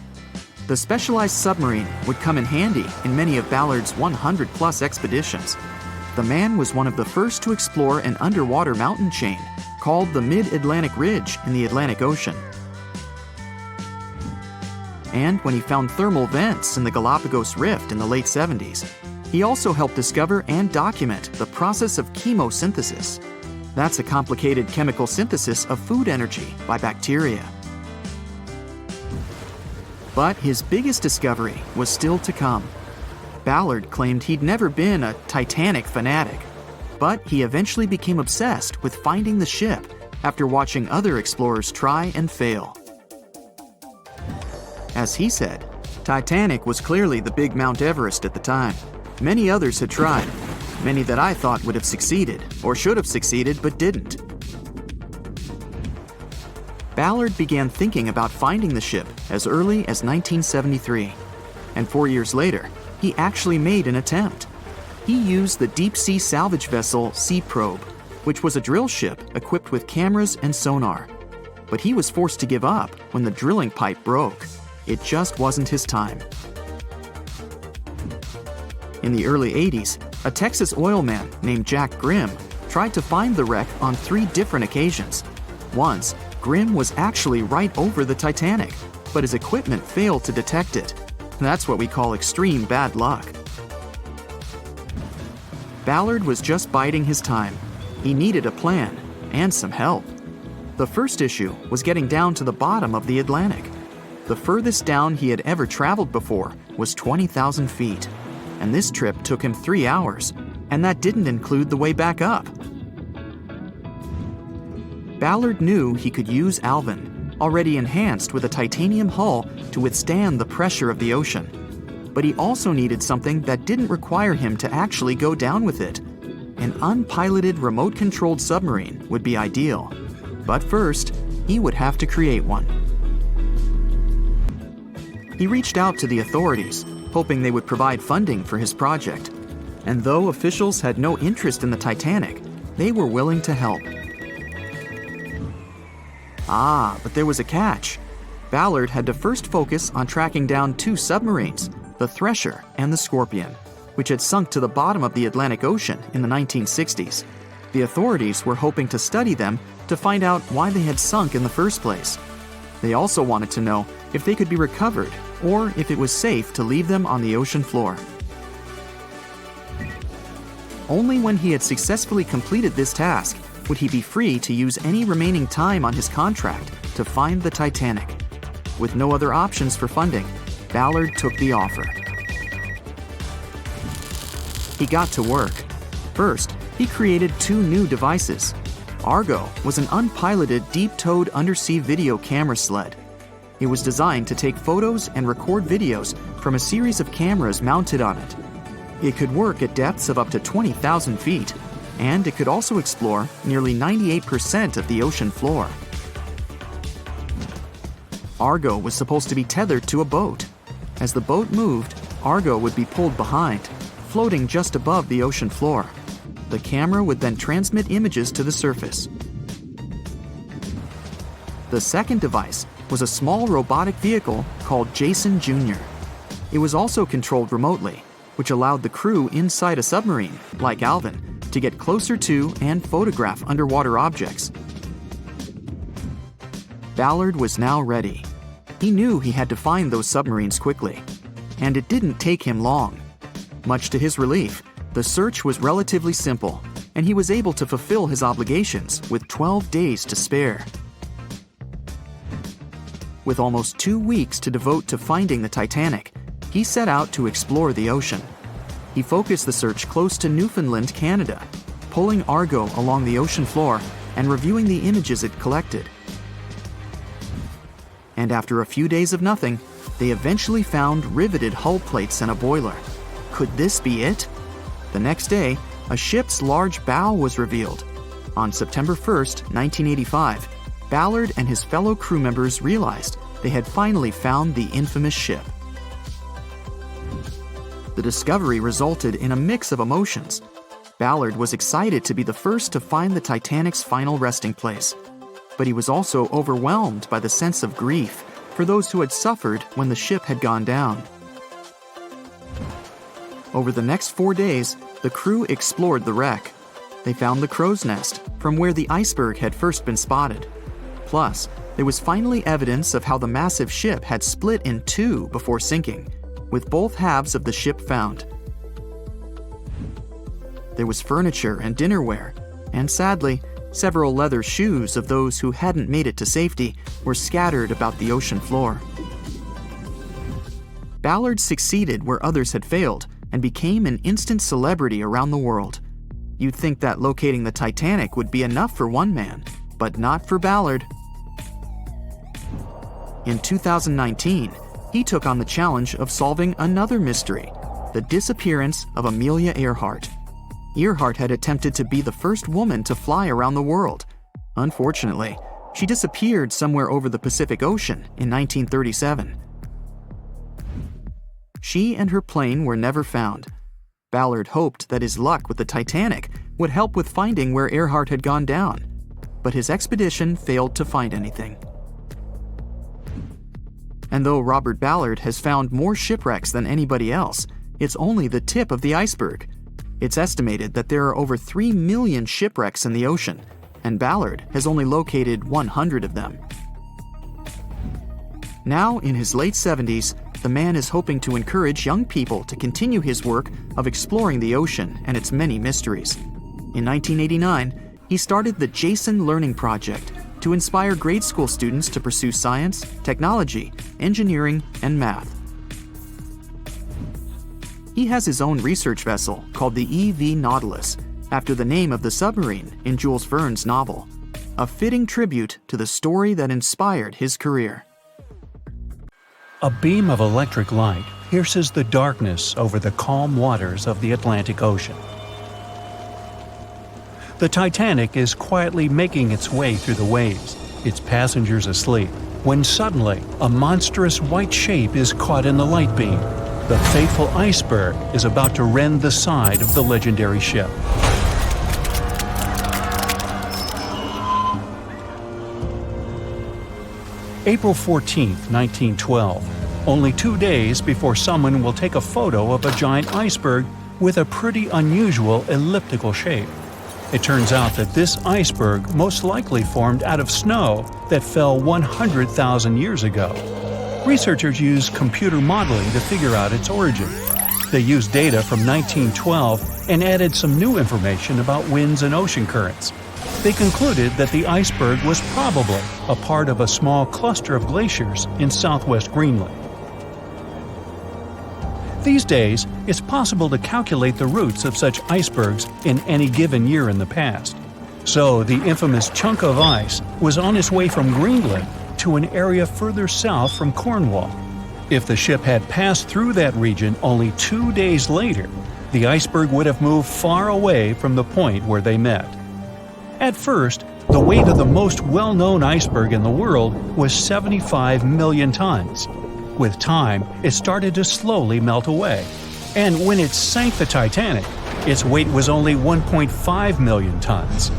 The specialized submarine would come in handy in many of Ballard's 100-plus expeditions. The man was one of the first to explore an underwater mountain chain called the Mid-Atlantic Ridge in the Atlantic Ocean. And when he found thermal vents in the Galapagos Rift in the late 70s, he also helped discover and document the process of chemosynthesis. That's a complicated chemical synthesis of food energy by bacteria. But his biggest discovery was still to come. Ballard claimed he'd never been a Titanic fanatic, but he eventually became obsessed with finding the ship after watching other explorers try and fail. As he said, Titanic was clearly the big Mount Everest at the time. Many others had tried, many that I thought would have succeeded, or should have succeeded but didn't. Ballard began thinking about finding the ship as early as 1973, and 4 years later, he actually made an attempt. He used the deep-sea salvage vessel Sea Probe, which was a drill ship equipped with cameras and sonar. But he was forced to give up when the drilling pipe broke. It just wasn't his time. In the early 80s, a Texas oil man named Jack Grimm tried to find the wreck on 3 different occasions. Once, Grimm was actually right over the Titanic, but his equipment failed to detect it. That's what we call extreme bad luck. Ballard was just biding his time. He needed a plan and some help. The first issue was getting down to the bottom of the Atlantic. The furthest down he had ever traveled before was 20,000 feet, and this trip took him 3 hours, and that didn't include the way back up. Ballard knew he could use Alvin, already enhanced with a titanium hull, to withstand the pressure of the ocean. But he also needed something that didn't require him to actually go down with it. An unpiloted, remote-controlled submarine would be ideal. But first, he would have to create one. He reached out to the authorities, hoping they would provide funding for his project. And though officials had no interest in the Titanic, they were willing to help. But there was a catch. Ballard had to first focus on tracking down 2 submarines, the Thresher and the Scorpion, which had sunk to the bottom of the Atlantic Ocean in the 1960s. The authorities were hoping to study them to find out why they had sunk in the first place. They also wanted to know if they could be recovered or if it was safe to leave them on the ocean floor. Only when he had successfully completed this task would he be free to use any remaining time on his contract to find the Titanic. With no other options for funding, Ballard took the offer. He got to work. First, he created 2 new devices. Argo was an unpiloted, deep-towed undersea video camera sled. It was designed to take photos and record videos from a series of cameras mounted on it. It could work at depths of up to 20,000 feet, and it could also explore nearly 98% of the ocean floor. Argo was supposed to be tethered to a boat. As the boat moved, Argo would be pulled behind, floating just above the ocean floor. The camera would then transmit images to the surface. The second device was a small robotic vehicle called Jason Jr. It was also controlled remotely, which allowed the crew inside a submarine, like Alvin, to get closer to and photograph underwater objects. Ballard was now ready. He knew he had to find those submarines quickly, and it didn't take him long. Much to his relief, the search was relatively simple, and he was able to fulfill his obligations with 12 days to spare. With almost 2 weeks to devote to finding the Titanic, he set out to explore the ocean. He focused the search close to Newfoundland, Canada, pulling Argo along the ocean floor and reviewing the images it collected. And after a few days of nothing, they eventually found riveted hull plates and a boiler. Could this be it? The next day, a ship's large bow was revealed. On September 1st, 1985, Ballard and his fellow crew members realized they had finally found the infamous ship. The discovery resulted in a mix of emotions. Ballard was excited to be the first to find the Titanic's final resting place, but he was also overwhelmed by the sense of grief for those who had suffered when the ship had gone down. Over the next 4 days, the crew explored the wreck. They found the crow's nest, from where the iceberg had first been spotted. Plus, there was finally evidence of how the massive ship had split in two before sinking, with both halves of the ship found. There was furniture and dinnerware, and sadly, several leather shoes of those who hadn't made it to safety were scattered about the ocean floor. Ballard succeeded where others had failed and became an instant celebrity around the world. You'd think that locating the Titanic would be enough for one man, but not for Ballard. In 2019, he took on the challenge of solving another mystery, the disappearance of Amelia Earhart. Earhart had attempted to be the first woman to fly around the world. Unfortunately, she disappeared somewhere over the Pacific Ocean in 1937. She and her plane were never found. Ballard hoped that his luck with the Titanic would help with finding where Earhart had gone down, but his expedition failed to find anything. And though Robert Ballard has found more shipwrecks than anybody else, it's only the tip of the iceberg. It's estimated that there are over 3 million shipwrecks in the ocean, and Ballard has only located 100 of them. Now, in his late 70s, the man is hoping to encourage young people to continue his work of exploring the ocean and its many mysteries. In 1989, he started the Jason Learning Project to inspire grade school students to pursue science, technology, engineering, and math. He has his own research vessel called the EV Nautilus, after the name of the submarine in Jules Verne's novel, a fitting tribute to the story that inspired his career. A beam of electric light pierces the darkness over the calm waters of the Atlantic Ocean. The Titanic is quietly making its way through the waves, its passengers asleep, when suddenly a monstrous white shape is caught in the light beam. The fateful iceberg is about to rend the side of the legendary ship. April 14, 1912, only 2 days before someone will take a photo of a giant iceberg with a pretty unusual elliptical shape. It turns out that this iceberg most likely formed out of snow that fell 100,000 years ago. Researchers used computer modeling to figure out its origin. They used data from 1912 and added some new information about winds and ocean currents. They concluded that the iceberg was probably a part of a small cluster of glaciers in southwest Greenland. These days, it's possible to calculate the routes of such icebergs in any given year in the past. So the infamous chunk of ice was on its way from Greenland to an area further south from Cornwall. If the ship had passed through that region only 2 days later, the iceberg would have moved far away from the point where they met. At first, the weight of the most well-known iceberg in the world was 75 million tons. With time, it started to slowly melt away. And when it sank the Titanic, its weight was only 1.5 million tons.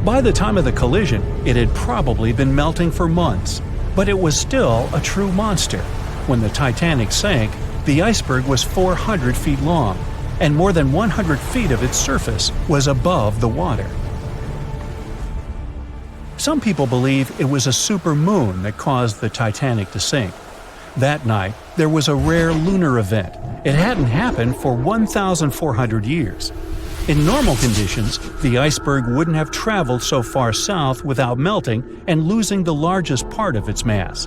By the time of the collision, it had probably been melting for months, but it was still a true monster. When the Titanic sank, the iceberg was 400 feet long, and more than 100 feet of its surface was above the water. Some people believe it was a supermoon that caused the Titanic to sink. That night, there was a rare lunar event. It hadn't happened for 1,400 years. In normal conditions, the iceberg wouldn't have traveled so far south without melting and losing the largest part of its mass.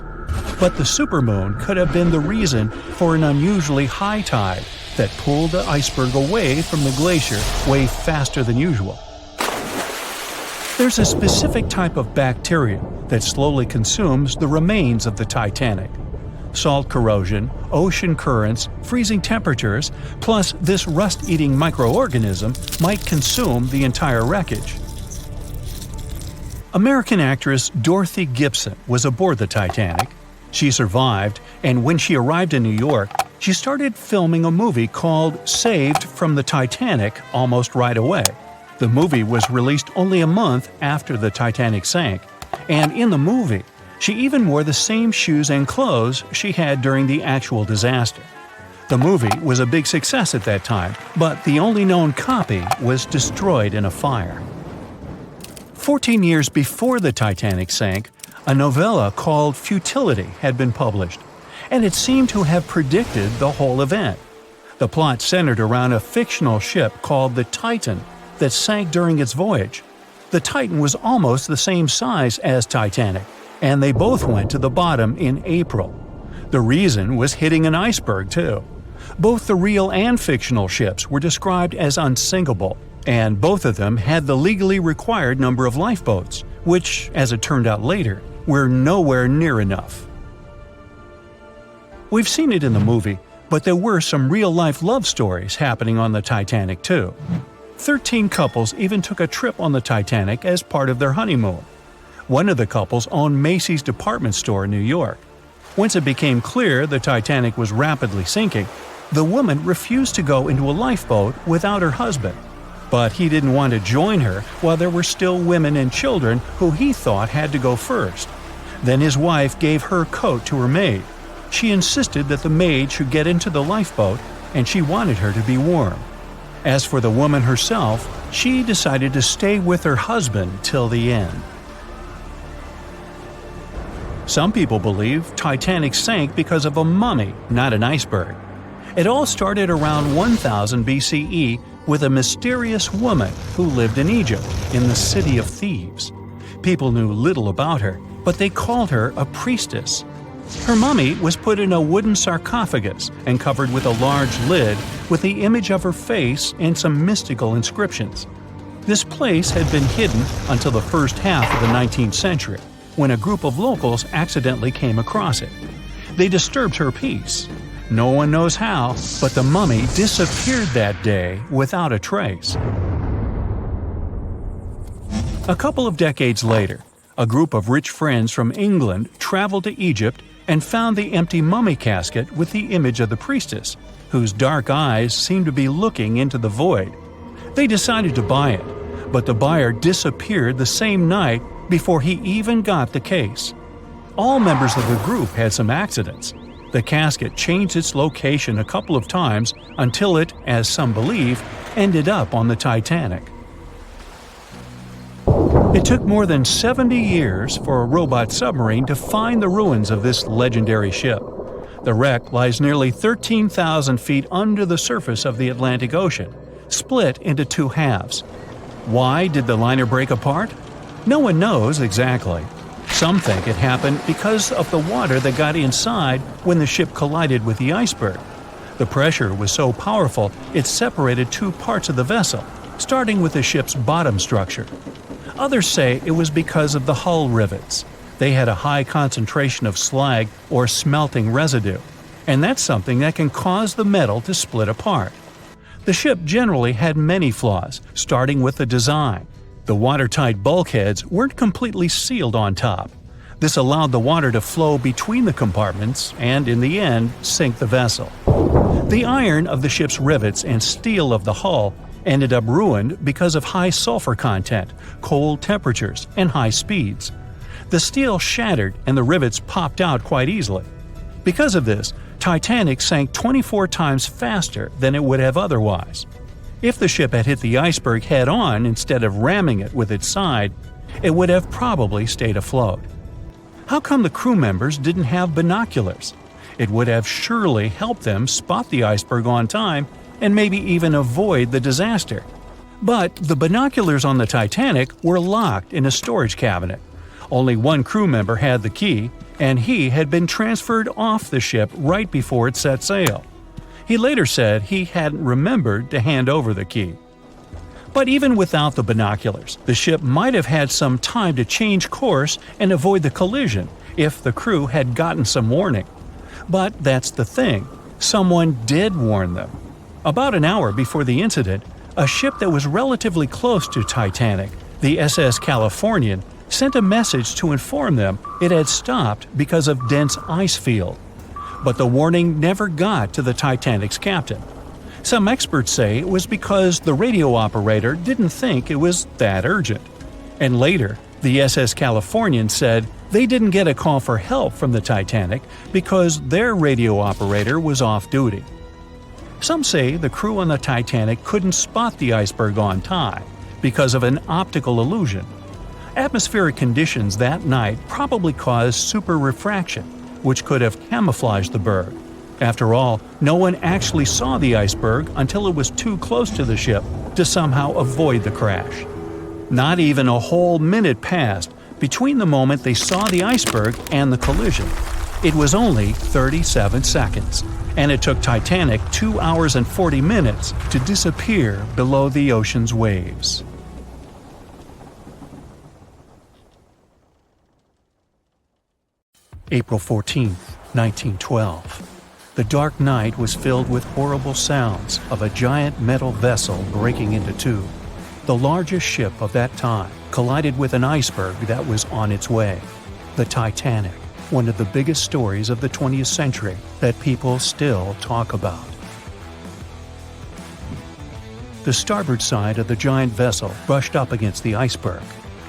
But the supermoon could have been the reason for an unusually high tide that pulled the iceberg away from the glacier way faster than usual. There's a specific type of bacteria that slowly consumes the remains of the Titanic. Salt corrosion, ocean currents, freezing temperatures, plus this rust-eating microorganism might consume the entire wreckage. American actress Dorothy Gibson was aboard the Titanic. She survived, and when she arrived in New York, she started filming a movie called Saved from the Titanic almost right away. The movie was released only a month after the Titanic sank, and in the movie, she even wore the same shoes and clothes she had during the actual disaster. The movie was a big success at that time, but the only known copy was destroyed in a fire. 14 years before the Titanic sank, a novella called Futility had been published, and it seemed to have predicted the whole event. The plot centered around a fictional ship called the Titan that sank during its voyage. The Titan was almost the same size as Titanic, and they both went to the bottom in April. The reason was hitting an iceberg, too. Both the real and fictional ships were described as unsinkable, and both of them had the legally required number of lifeboats, which, as it turned out later, were nowhere near enough. We've seen it in the movie, but there were some real-life love stories happening on the Titanic too. 13 couples even took a trip on the Titanic as part of their honeymoon. One of the couples owned Macy's department store in New York. Once it became clear the Titanic was rapidly sinking, the woman refused to go into a lifeboat without her husband. But he didn't want to join her while there were still women and children who he thought had to go first. Then his wife gave her coat to her maid. She insisted that the maid should get into the lifeboat, and she wanted her to be warm. As for the woman herself, she decided to stay with her husband till the end. Some people believe Titanic sank because of a mummy, not an iceberg. It all started around 1000 BCE with a mysterious woman who lived in Egypt, in the City of Thieves. People knew little about her, but they called her a priestess. Her mummy was put in a wooden sarcophagus and covered with a large lid with the image of her face and some mystical inscriptions. This place had been hidden until the first half of the 19th century, when a group of locals accidentally came across it. They disturbed her peace. No one knows how, but the mummy disappeared that day without a trace. A couple of decades later, a group of rich friends from England traveled to Egypt and found the empty mummy casket with the image of the priestess, whose dark eyes seemed to be looking into the void. They decided to buy it, but the buyer disappeared the same night before he even got the case. All members of the group had some accidents. The casket changed its location a couple of times until it, as some believe, ended up on the Titanic. It took more than 70 years for a robot submarine to find the ruins of this legendary ship. The wreck lies nearly 13,000 feet under the surface of the Atlantic Ocean, split into two halves. Why did the liner break apart? No one knows exactly. Some think it happened because of the water that got inside when the ship collided with the iceberg. The pressure was so powerful it separated two parts of the vessel, starting with the ship's bottom structure. Others say it was because of the hull rivets. They had a high concentration of slag or smelting residue, and that's something that can cause the metal to split apart. The ship generally had many flaws, starting with the design. The watertight bulkheads weren't completely sealed on top. This allowed the water to flow between the compartments and, in the end, sink the vessel. The iron of the ship's rivets and steel of the hull ended up ruined because of high sulfur content, cold temperatures, and high speeds. The steel shattered and the rivets popped out quite easily. Because of this, Titanic sank 24 times faster than it would have otherwise. If the ship had hit the iceberg head-on instead of ramming it with its side, it would have probably stayed afloat. How come the crew members didn't have binoculars? It would have surely helped them spot the iceberg on time and maybe even avoid the disaster. But the binoculars on the Titanic were locked in a storage cabinet. Only one crew member had the key, and he had been transferred off the ship right before it set sail. He later said he hadn't remembered to hand over the key. But even without the binoculars, the ship might have had some time to change course and avoid the collision if the crew had gotten some warning. But that's the thing, someone did warn them. About an hour before the incident, a ship that was relatively close to Titanic, the SS Californian, sent a message to inform them it had stopped because of dense ice field. But the warning never got to the Titanic's captain. Some experts say it was because the radio operator didn't think it was that urgent. And later, the SS Californian said they didn't get a call for help from the Titanic because their radio operator was off duty. Some say the crew on the Titanic couldn't spot the iceberg on time because of an optical illusion. Atmospheric conditions that night probably caused super refraction, which could have camouflaged the berg. After all, no one actually saw the iceberg until it was too close to the ship to somehow avoid the crash. Not even a whole minute passed between the moment they saw the iceberg and the collision. It was only 37 seconds, and it took Titanic 2 hours and 40 minutes to disappear below the ocean's waves. April 14, 1912. The dark night was filled with horrible sounds of a giant metal vessel breaking into two. The largest ship of that time collided with an iceberg that was on its way. The Titanic, one of the biggest stories of the 20th century that people still talk about. The starboard side of the giant vessel brushed up against the iceberg.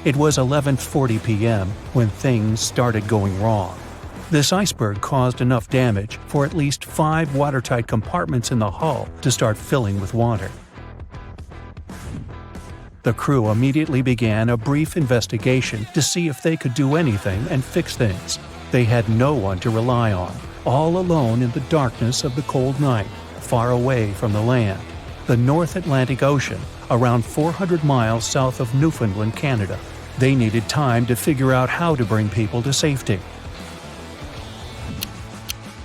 It was 11:40 p.m. when things started going wrong. This iceberg caused enough damage for at least 5 watertight compartments in the hull to start filling with water. The crew immediately began a brief investigation to see if they could do anything and fix things. They had no one to rely on, all alone in the darkness of the cold night, far away from the land, the North Atlantic Ocean, around 400 miles south of Newfoundland, Canada. They needed time to figure out how to bring people to safety.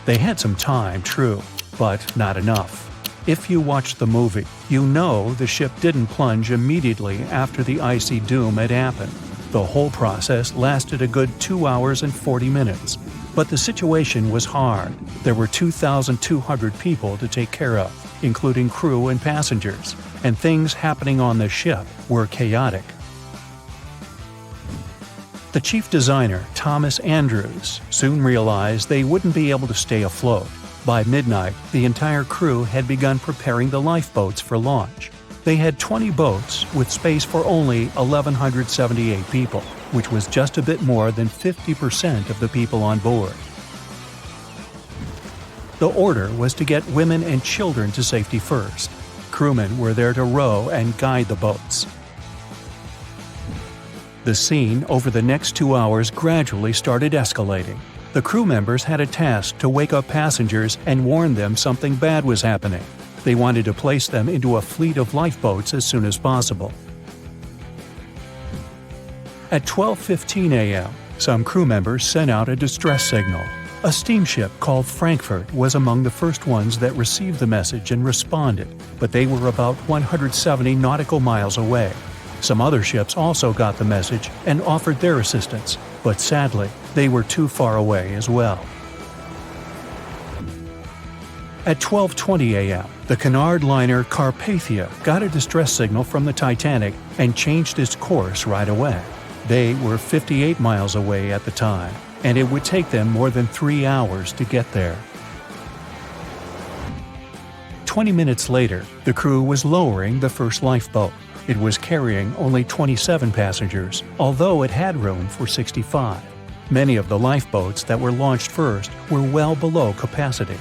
They had some time, true, but not enough. If you watched the movie, you know the ship didn't plunge immediately after the icy doom had happened. The whole process lasted a good 2 hours and 40 minutes. But the situation was hard. There were 2,200 people to take care of, including crew and passengers, and things happening on the ship were chaotic. The chief designer, Thomas Andrews, soon realized they wouldn't be able to stay afloat. By midnight, the entire crew had begun preparing the lifeboats for launch. They had 20 boats with space for only 1,178 people, which was just a bit more than 50% of the people on board. The order was to get women and children to safety first. Crewmen were there to row and guide the boats. The scene over the next 2 hours gradually started escalating. The crew members had a task to wake up passengers and warn them something bad was happening. They wanted to place them into a fleet of lifeboats as soon as possible. At 12:15 a.m., some crew members sent out a distress signal. A steamship called Frankfurt was among the first ones that received the message and responded, but they were about 170 nautical miles away. Some other ships also got the message and offered their assistance, but sadly, they were too far away as well. At 12:20 a.m., the Cunard liner Carpathia got a distress signal from the Titanic and changed its course right away. They were 58 miles away at the time, and it would take them more than 3 hours to get there. 20 minutes later, the crew was lowering the first lifeboat. It was carrying only 27 passengers, although it had room for 65. Many of the lifeboats that were launched first were well below capacity.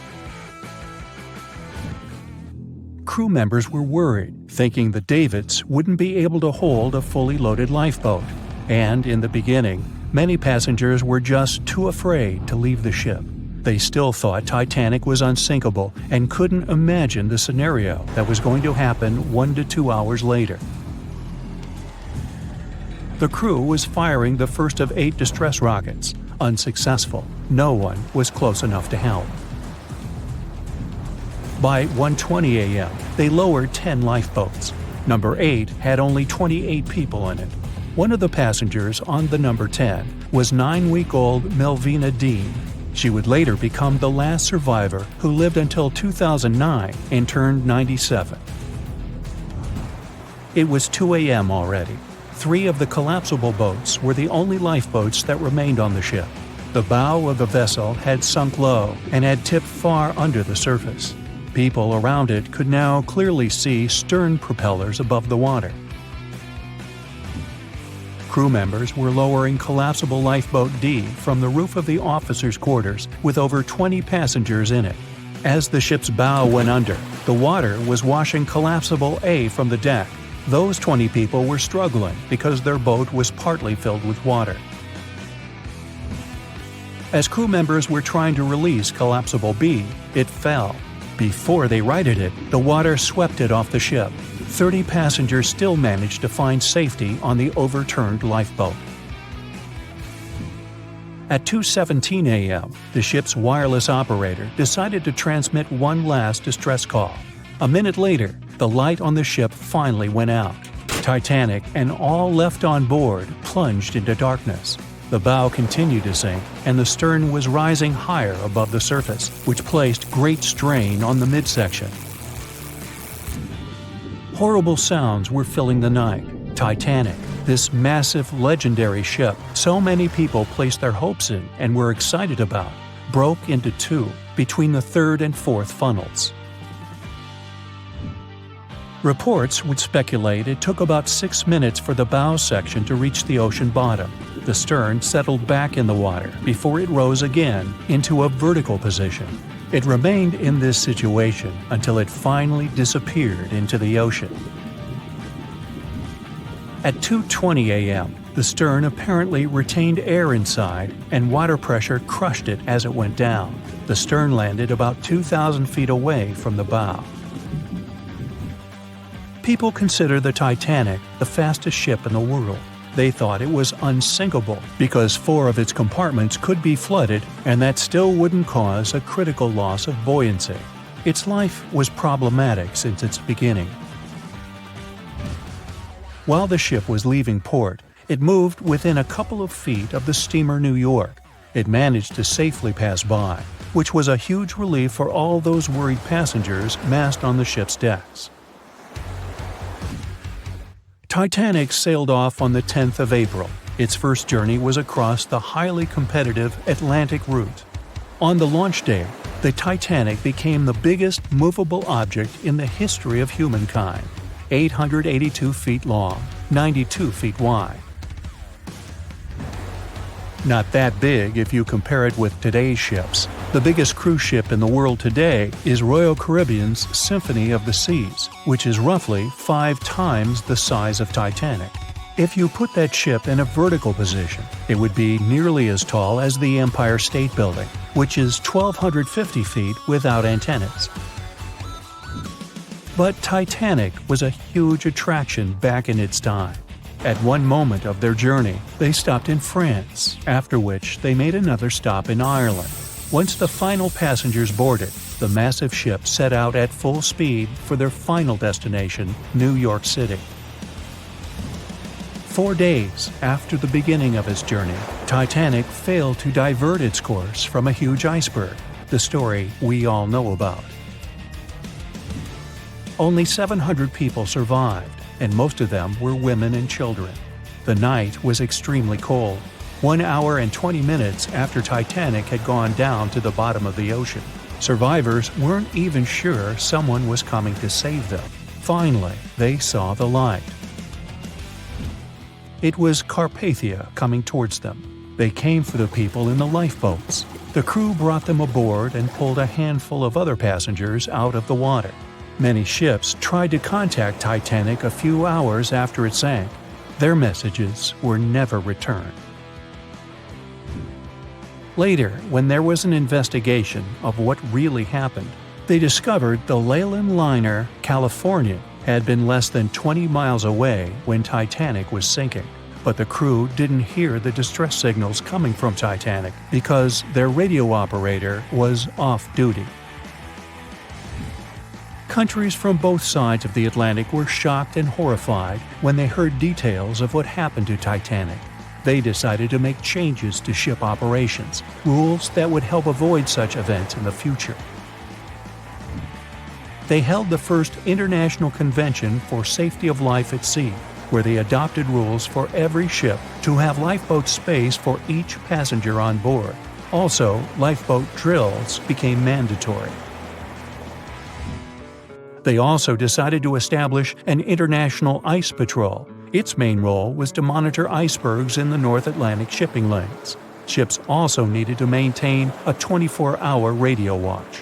Crew members were worried, thinking the Davids wouldn't be able to hold a fully loaded lifeboat. And in the beginning, many passengers were just too afraid to leave the ship. They still thought Titanic was unsinkable and couldn't imagine the scenario that was going to happen 1 to 2 hours later. The crew was firing the first of 8 distress rockets. Unsuccessful. No one was close enough to help. By 1:20 a.m., they lowered 10 lifeboats. Number 8 had only 28 people in it. One of the passengers on the number 10 was 9-week-old Melvina Dean. She would later become the last survivor who lived until 2009 and turned 97. It was 2 a.m. already. 3 of the collapsible boats were the only lifeboats that remained on the ship. The bow of the vessel had sunk low and had tipped far under the surface. People around it could now clearly see stern propellers above the water. Crew members were lowering collapsible lifeboat D from the roof of the officers' quarters with over 20 passengers in it. As the ship's bow went under, the water was washing collapsible A from the deck. Those 20 people were struggling because their boat was partly filled with water. As crew members were trying to release collapsible B, it fell. Before they righted it, the water swept it off the ship. 30 passengers still managed to find safety on the overturned lifeboat. At 2:17 a.m., the ship's wireless operator decided to transmit one last distress call. A minute later, the light on the ship finally went out. Titanic and all left on board plunged into darkness. The bow continued to sink, and the stern was rising higher above the surface, which placed great strain on the midsection. Horrible sounds were filling the night. Titanic, this massive, legendary ship so many people placed their hopes in and were excited about, broke into two between the third and fourth funnels. Reports would speculate it took about 6 minutes for the bow section to reach the ocean bottom. The stern settled back in the water before it rose again into a vertical position. It remained in this situation until it finally disappeared into the ocean. At 2:20 a.m., the stern apparently retained air inside, and water pressure crushed it as it went down. The stern landed about 2,000 feet away from the bow. People consider the Titanic the fastest ship in the world. They thought it was unsinkable because 4 of its compartments could be flooded, and that still wouldn't cause a critical loss of buoyancy. Its life was problematic since its beginning. While the ship was leaving port, it moved within a couple of feet of the steamer New York. It managed to safely pass by, which was a huge relief for all those worried passengers massed on the ship's decks. Titanic sailed off on the 10th of April. Its first journey was across the highly competitive Atlantic route. On the launch day, the Titanic became the biggest movable object in the history of humankind. 882 feet long, 92 feet wide. Not that big if you compare it with today's ships. The biggest cruise ship in the world today is Royal Caribbean's Symphony of the Seas, which is roughly 5 times the size of Titanic. If you put that ship in a vertical position, it would be nearly as tall as the Empire State Building, which is 1,250 feet without antennas. But Titanic was a huge attraction back in its time. At one moment of their journey, they stopped in France, after which they made another stop in Ireland. Once the final passengers boarded, the massive ship set out at full speed for their final destination, New York City. 4 days after the beginning of its journey, Titanic failed to divert its course from a huge iceberg, the story we all know about. Only 700 people survived, and most of them were women and children. The night was extremely cold, 1 hour and 20 minutes after Titanic had gone down to the bottom of the ocean. Survivors weren't even sure someone was coming to save them. Finally, they saw the light. It was Carpathia coming towards them. They came for the people in the lifeboats. The crew brought them aboard and pulled a handful of other passengers out of the water. Many ships tried to contact Titanic a few hours after it sank. Their messages were never returned. Later, when there was an investigation of what really happened, they discovered the Leyland liner California had been less than 20 miles away when Titanic was sinking. But the crew didn't hear the distress signals coming from Titanic because their radio operator was off duty. Countries from both sides of the Atlantic were shocked and horrified when they heard details of what happened to Titanic. They decided to make changes to ship operations, rules that would help avoid such events in the future. They held the first International Convention for Safety of Life at Sea, where they adopted rules for every ship to have lifeboat space for each passenger on board. Also, lifeboat drills became mandatory. They also decided to establish an international ice patrol. Its main role was to monitor icebergs in the North Atlantic shipping lanes. Ships also needed to maintain a 24-hour radio watch.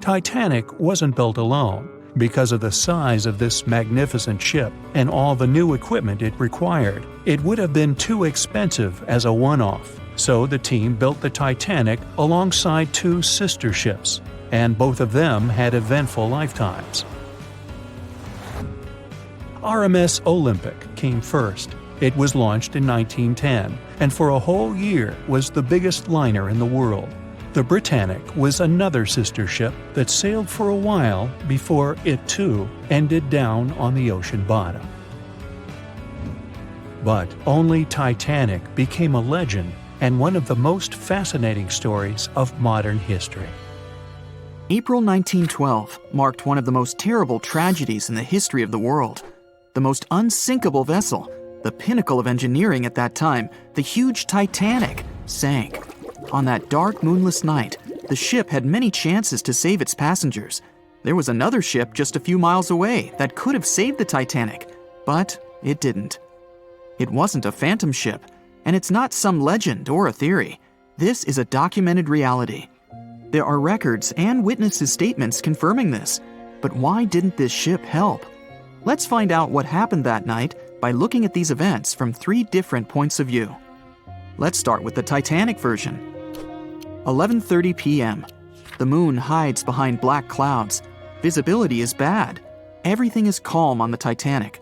Titanic wasn't built alone. Because of the size of this magnificent ship and all the new equipment it required, it would have been too expensive as a one-off. So the team built the Titanic alongside two sister ships, and both of them had eventful lifetimes. RMS Olympic came first. It was launched in 1910, and for a whole year was the biggest liner in the world. The Britannic was another sister ship that sailed for a while before it too ended down on the ocean bottom. But only Titanic became a legend and one of the most fascinating stories of modern history. April 1912 marked one of the most terrible tragedies in the history of the world. The most unsinkable vessel, the pinnacle of engineering at that time, the huge Titanic, sank. On that dark, moonless night, the ship had many chances to save its passengers. There was another ship just a few miles away that could have saved the Titanic, but it didn't. It wasn't a phantom ship, and it's not some legend or a theory. This is a documented reality. There are records and witnesses' statements confirming this. But why didn't this ship help? Let's find out what happened that night by looking at these events from 3 different points of view. Let's start with the Titanic version. 11:30 p.m. The moon hides behind black clouds. Visibility is bad. Everything is calm on the Titanic.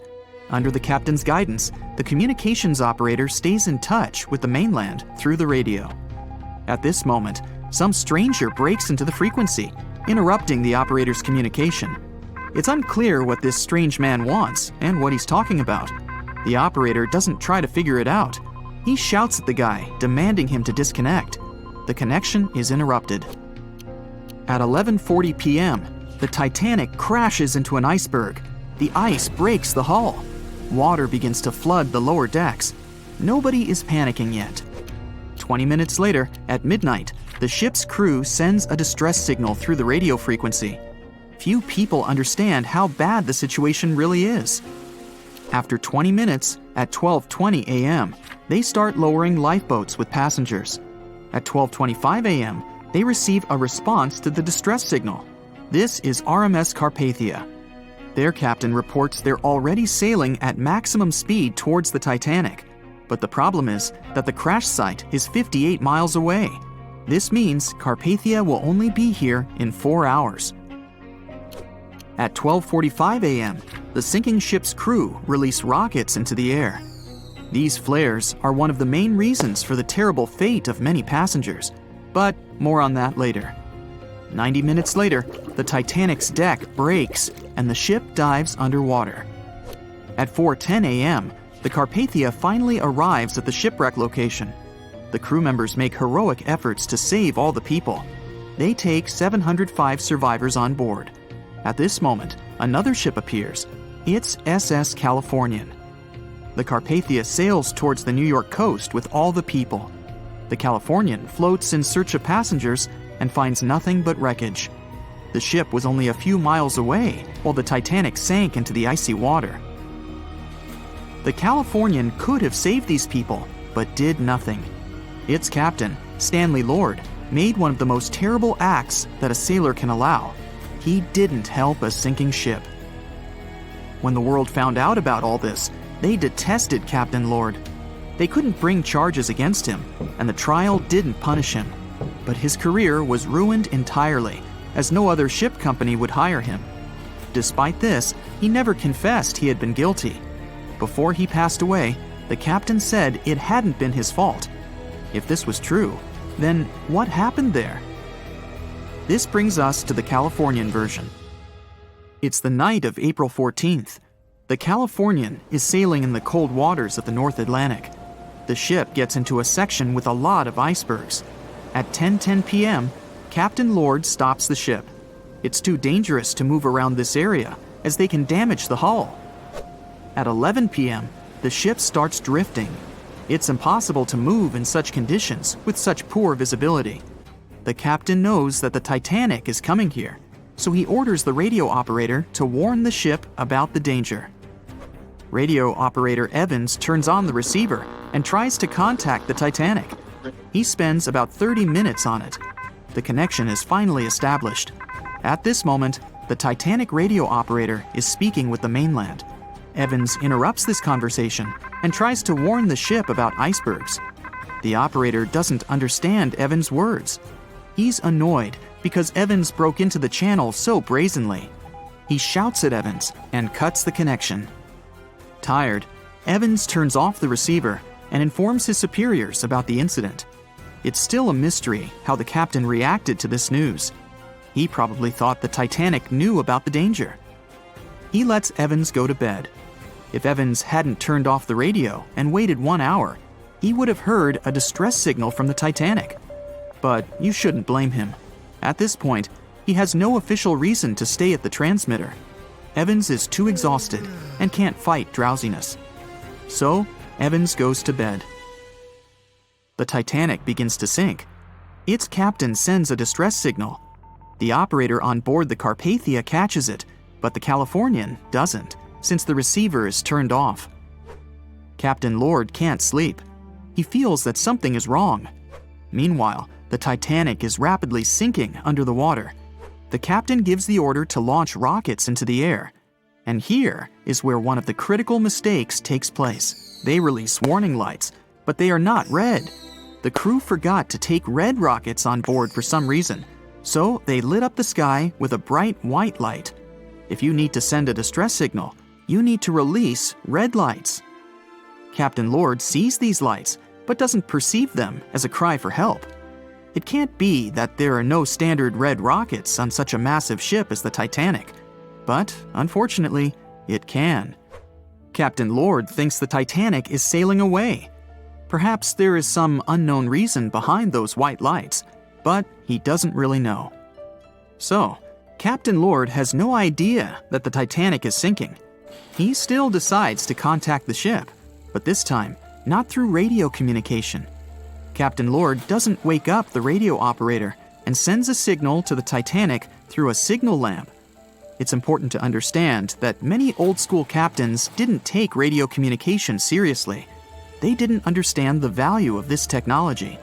Under the captain's guidance, the communications operator stays in touch with the mainland through the radio. At this moment, some stranger breaks into the frequency, interrupting the operator's communication. It's unclear what this strange man wants and what he's talking about. The operator doesn't try to figure it out. He shouts at the guy, demanding him to disconnect. The connection is interrupted. At 11:40 p.m., the Titanic crashes into an iceberg. The ice breaks the hull. Water begins to flood the lower decks. Nobody is panicking yet. 20 minutes later, at midnight, the ship's crew sends a distress signal through the radio frequency. Few people understand how bad the situation really is. After 20 minutes, at 12:20 a.m., they start lowering lifeboats with passengers. At 12:25 a.m., they receive a response to the distress signal. This is RMS Carpathia. Their captain reports they're already sailing at maximum speed towards the Titanic. But the problem is that the crash site is 58 miles away. This means Carpathia will only be here in 4 hours. At 12:45 a.m., the sinking ship's crew release rockets into the air. These flares are one of the main reasons for the terrible fate of many passengers, but more on that later. 90 minutes later, the Titanic's deck breaks and the ship dives underwater. At 4:10 a.m., the Carpathia finally arrives at the shipwreck location. The crew members make heroic efforts to save all the people. They take 705 survivors on board. At this moment, another ship appears. It's SS Californian. The Carpathia sails towards the New York coast with all the people. The Californian floats in search of passengers and finds nothing but wreckage. The ship was only a few miles away while the Titanic sank into the icy water. The Californian could have saved these people, but did nothing. Its captain, Stanley Lord, made one of the most terrible acts that a sailor can allow. He didn't help a sinking ship. When the world found out about all this, they detested Captain Lord. They couldn't bring charges against him, and the trial didn't punish him. But his career was ruined entirely, as no other ship company would hire him. Despite this, he never confessed he had been guilty. Before he passed away, the captain said it hadn't been his fault. If this was true, then what happened there? This brings us to the Californian version. It's the night of April 14th. The Californian is sailing in the cold waters of the North Atlantic. The ship gets into a section with a lot of icebergs. At 10:10 p.m., Captain Lord stops the ship. It's too dangerous to move around this area, as they can damage the hull. At 11 p.m., the ship starts drifting. It's impossible to move in such conditions with such poor visibility. The captain knows that the Titanic is coming here, so he orders the radio operator to warn the ship about the danger. Radio operator Evans turns on the receiver and tries to contact the Titanic. He spends about 30 minutes on it. The connection is finally established. At this moment, the Titanic radio operator is speaking with the mainland. Evans interrupts this conversation and tries to warn the ship about icebergs. The operator doesn't understand Evans' words. He's annoyed because Evans broke into the channel so brazenly. He shouts at Evans and cuts the connection. Tired, Evans turns off the receiver and informs his superiors about the incident. It's still a mystery how the captain reacted to this news. He probably thought the Titanic knew about the danger. He lets Evans go to bed. If Evans hadn't turned off the radio and waited 1 hour, he would have heard a distress signal from the Titanic. But you shouldn't blame him. At this point, he has no official reason to stay at the transmitter. Evans is too exhausted and can't fight drowsiness. So, Evans goes to bed. The Titanic begins to sink. Its captain sends a distress signal. The operator on board the Carpathia catches it, but the Californian doesn't, since the receiver is turned off. Captain Lord can't sleep. He feels that something is wrong. Meanwhile, the Titanic is rapidly sinking under the water. The captain gives the order to launch rockets into the air. And here is where one of the critical mistakes takes place. They release warning lights, but they are not red. The crew forgot to take red rockets on board for some reason, so they lit up the sky with a bright white light. If you need to send a distress signal, you need to release red lights. Captain Lord sees these lights, but doesn't perceive them as a cry for help. It can't be that there are no standard red rockets on such a massive ship as the Titanic. But, unfortunately, it can. Captain Lord thinks the Titanic is sailing away. Perhaps there is some unknown reason behind those white lights, but he doesn't really know. So, Captain Lord has no idea that the Titanic is sinking. He still decides to contact the ship, but this time, not through radio communication. Captain Lord doesn't wake up the radio operator and sends a signal to the Titanic through a signal lamp. It's important to understand that many old-school captains didn't take radio communication seriously. They didn't understand the value of this technology.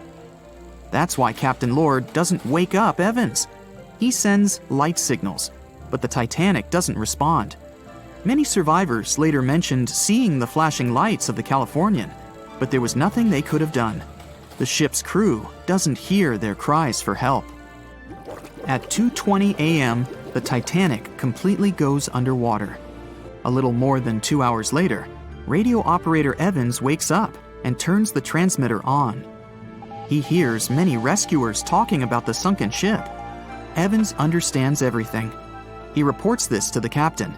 That's why Captain Lord doesn't wake up Evans. He sends light signals, but the Titanic doesn't respond. Many survivors later mentioned seeing the flashing lights of the Californian, but there was nothing they could have done. The ship's crew doesn't hear their cries for help. At 2:20 a.m., the Titanic completely goes underwater. A little more than 2 hours later, radio operator Evans wakes up and turns the transmitter on. He hears many rescuers talking about the sunken ship. Evans understands everything. He reports this to the captain.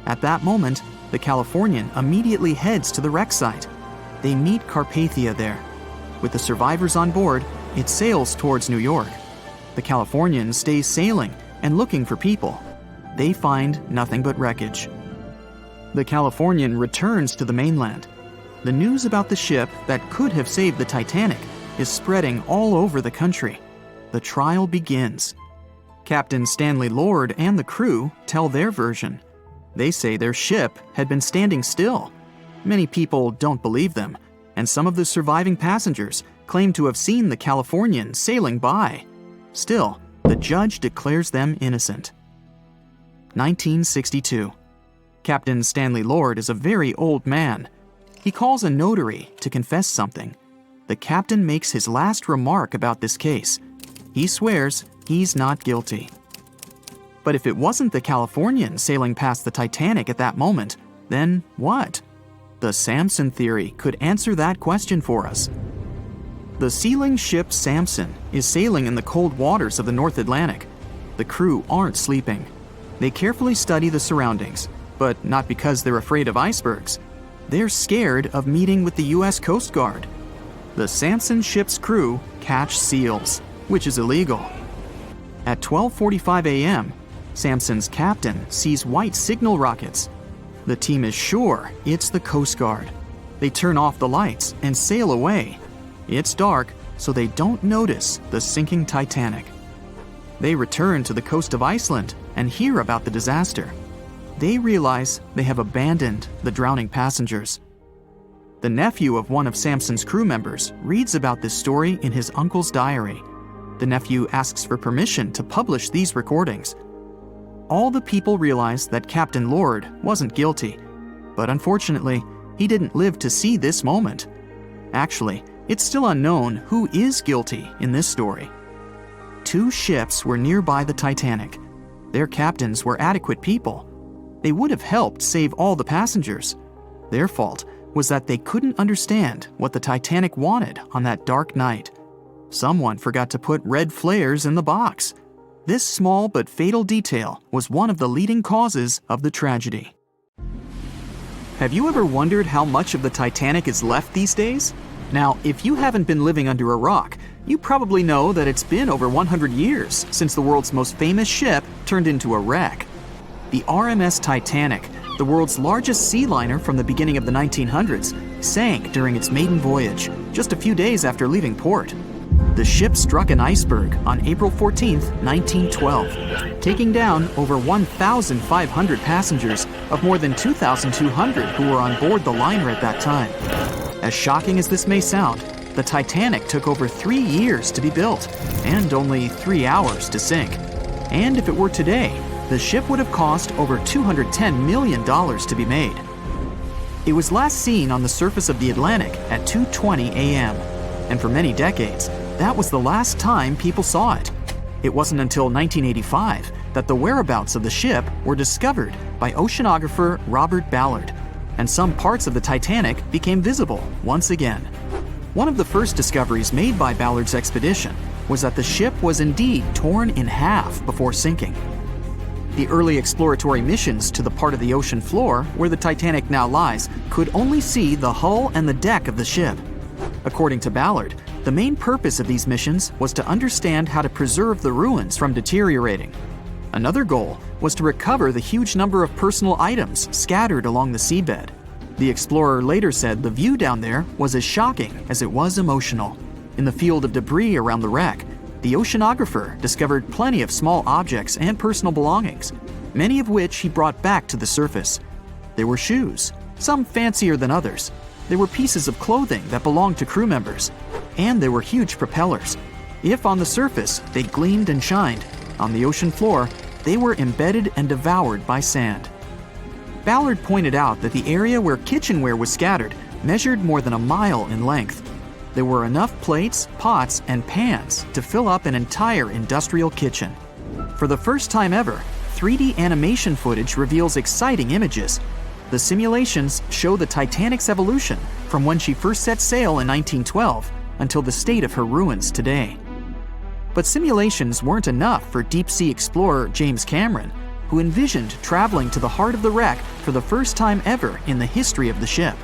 At that moment, the Californian immediately heads to the wreck site. They meet Carpathia there. With the survivors on board, it sails towards New York. The Californian stays sailing and looking for people. They find nothing but wreckage. The Californian returns to the mainland. The news about the ship that could have saved the Titanic is spreading all over the country. The trial begins. Captain Stanley Lord and the crew tell their version. They say their ship had been standing still. Many people don't believe them, and some of the surviving passengers claim to have seen the Californian sailing by. Still, the judge declares them innocent. 1962. Captain Stanley Lord is a very old man. He calls a notary to confess something. The captain makes his last remark about this case. He swears he's not guilty. But if it wasn't the Californian sailing past the Titanic at that moment, then what? The Samson theory could answer that question for us. The sealing ship Samson is sailing in the cold waters of the North Atlantic the crew aren't sleeping. They carefully study the surroundings, but not because they're afraid of icebergs. They're scared of meeting with the U.S. Coast Guard. The Samson ship's crew catch seals, which is illegal. At 12:45 a.m., Samson's captain sees white signal rockets. The team is sure it's the Coast Guard. They turn off the lights and sail away. It's dark, so they don't notice the sinking Titanic. They return to the coast of Iceland and hear about the disaster. They realize they have abandoned the drowning passengers. The nephew of one of Samson's crew members reads about this story in his uncle's diary. The nephew asks for permission to publish these recordings. All the people realize that Captain Lord wasn't guilty, but unfortunately, he didn't live to see this moment. Actually, it's still unknown who is guilty in this story. 2 ships were nearby the Titanic. Their captains were adequate people. They would have helped save all the passengers. Their fault was that they couldn't understand what the Titanic wanted on that dark night. Someone forgot to put red flares in the box. This small but fatal detail was one of the leading causes of the tragedy. Have you ever wondered how much of the Titanic is left these days? Now, if you haven't been living under a rock, you probably know that it's been over 100 years since the world's most famous ship turned into a wreck. The RMS Titanic, the world's largest sea liner from the beginning of the 1900s, sank during its maiden voyage, just a few days after leaving port. The ship struck an iceberg on April 14, 1912, taking down over 1,500 passengers of more than 2,200 who were on board the liner at that time. As shocking as this may sound, the Titanic took over 3 years to be built and only 3 hours to sink. And if it were today, the ship would have cost over $210 million to be made. It was last seen on the surface of the Atlantic at 2:20 a.m., and for many decades, that was the last time people saw it. It wasn't until 1985 that the whereabouts of the ship were discovered by oceanographer Robert Ballard, and some parts of the Titanic became visible once again. One of the first discoveries made by Ballard's expedition was that the ship was indeed torn in half before sinking. The early exploratory missions to the part of the ocean floor where the Titanic now lies could only see the hull and the deck of the ship. According to Ballard, the main purpose of these missions was to understand how to preserve the ruins from deteriorating. Another goal was to recover the huge number of personal items scattered along the seabed. The explorer later said the view down there was as shocking as it was emotional. In the field of debris around the wreck, the oceanographer discovered plenty of small objects and personal belongings, many of which he brought back to the surface. There were shoes, some fancier than others. There were pieces of clothing that belonged to crew members, and there were huge propellers. If on the surface they gleamed and shined, on the ocean floor they were embedded and devoured by sand. Ballard pointed out that the area where kitchenware was scattered measured more than a mile in length. There were enough plates, pots, and pans to fill up an entire industrial kitchen. For the first time ever, 3D animation footage reveals exciting images. The simulations show the Titanic's evolution from when she first set sail in 1912 until the state of her ruins today. But simulations weren't enough for deep-sea explorer James Cameron, who envisioned traveling to the heart of the wreck for the first time ever in the history of the ship.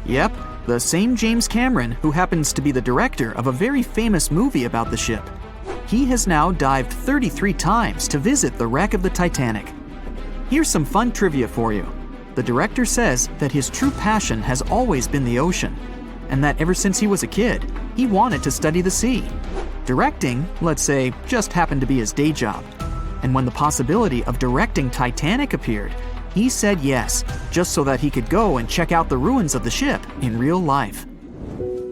Yep, the same James Cameron who happens to be the director of a very famous movie about the ship. He has now dived 33 times to visit the wreck of the Titanic. Here's some fun trivia for you. The director says that his true passion has always been the ocean, and that ever since he was a kid, he wanted to study the sea. Directing, let's say, just happened to be his day job. And when the possibility of directing Titanic appeared, he said yes, just so that he could go and check out the ruins of the ship in real life.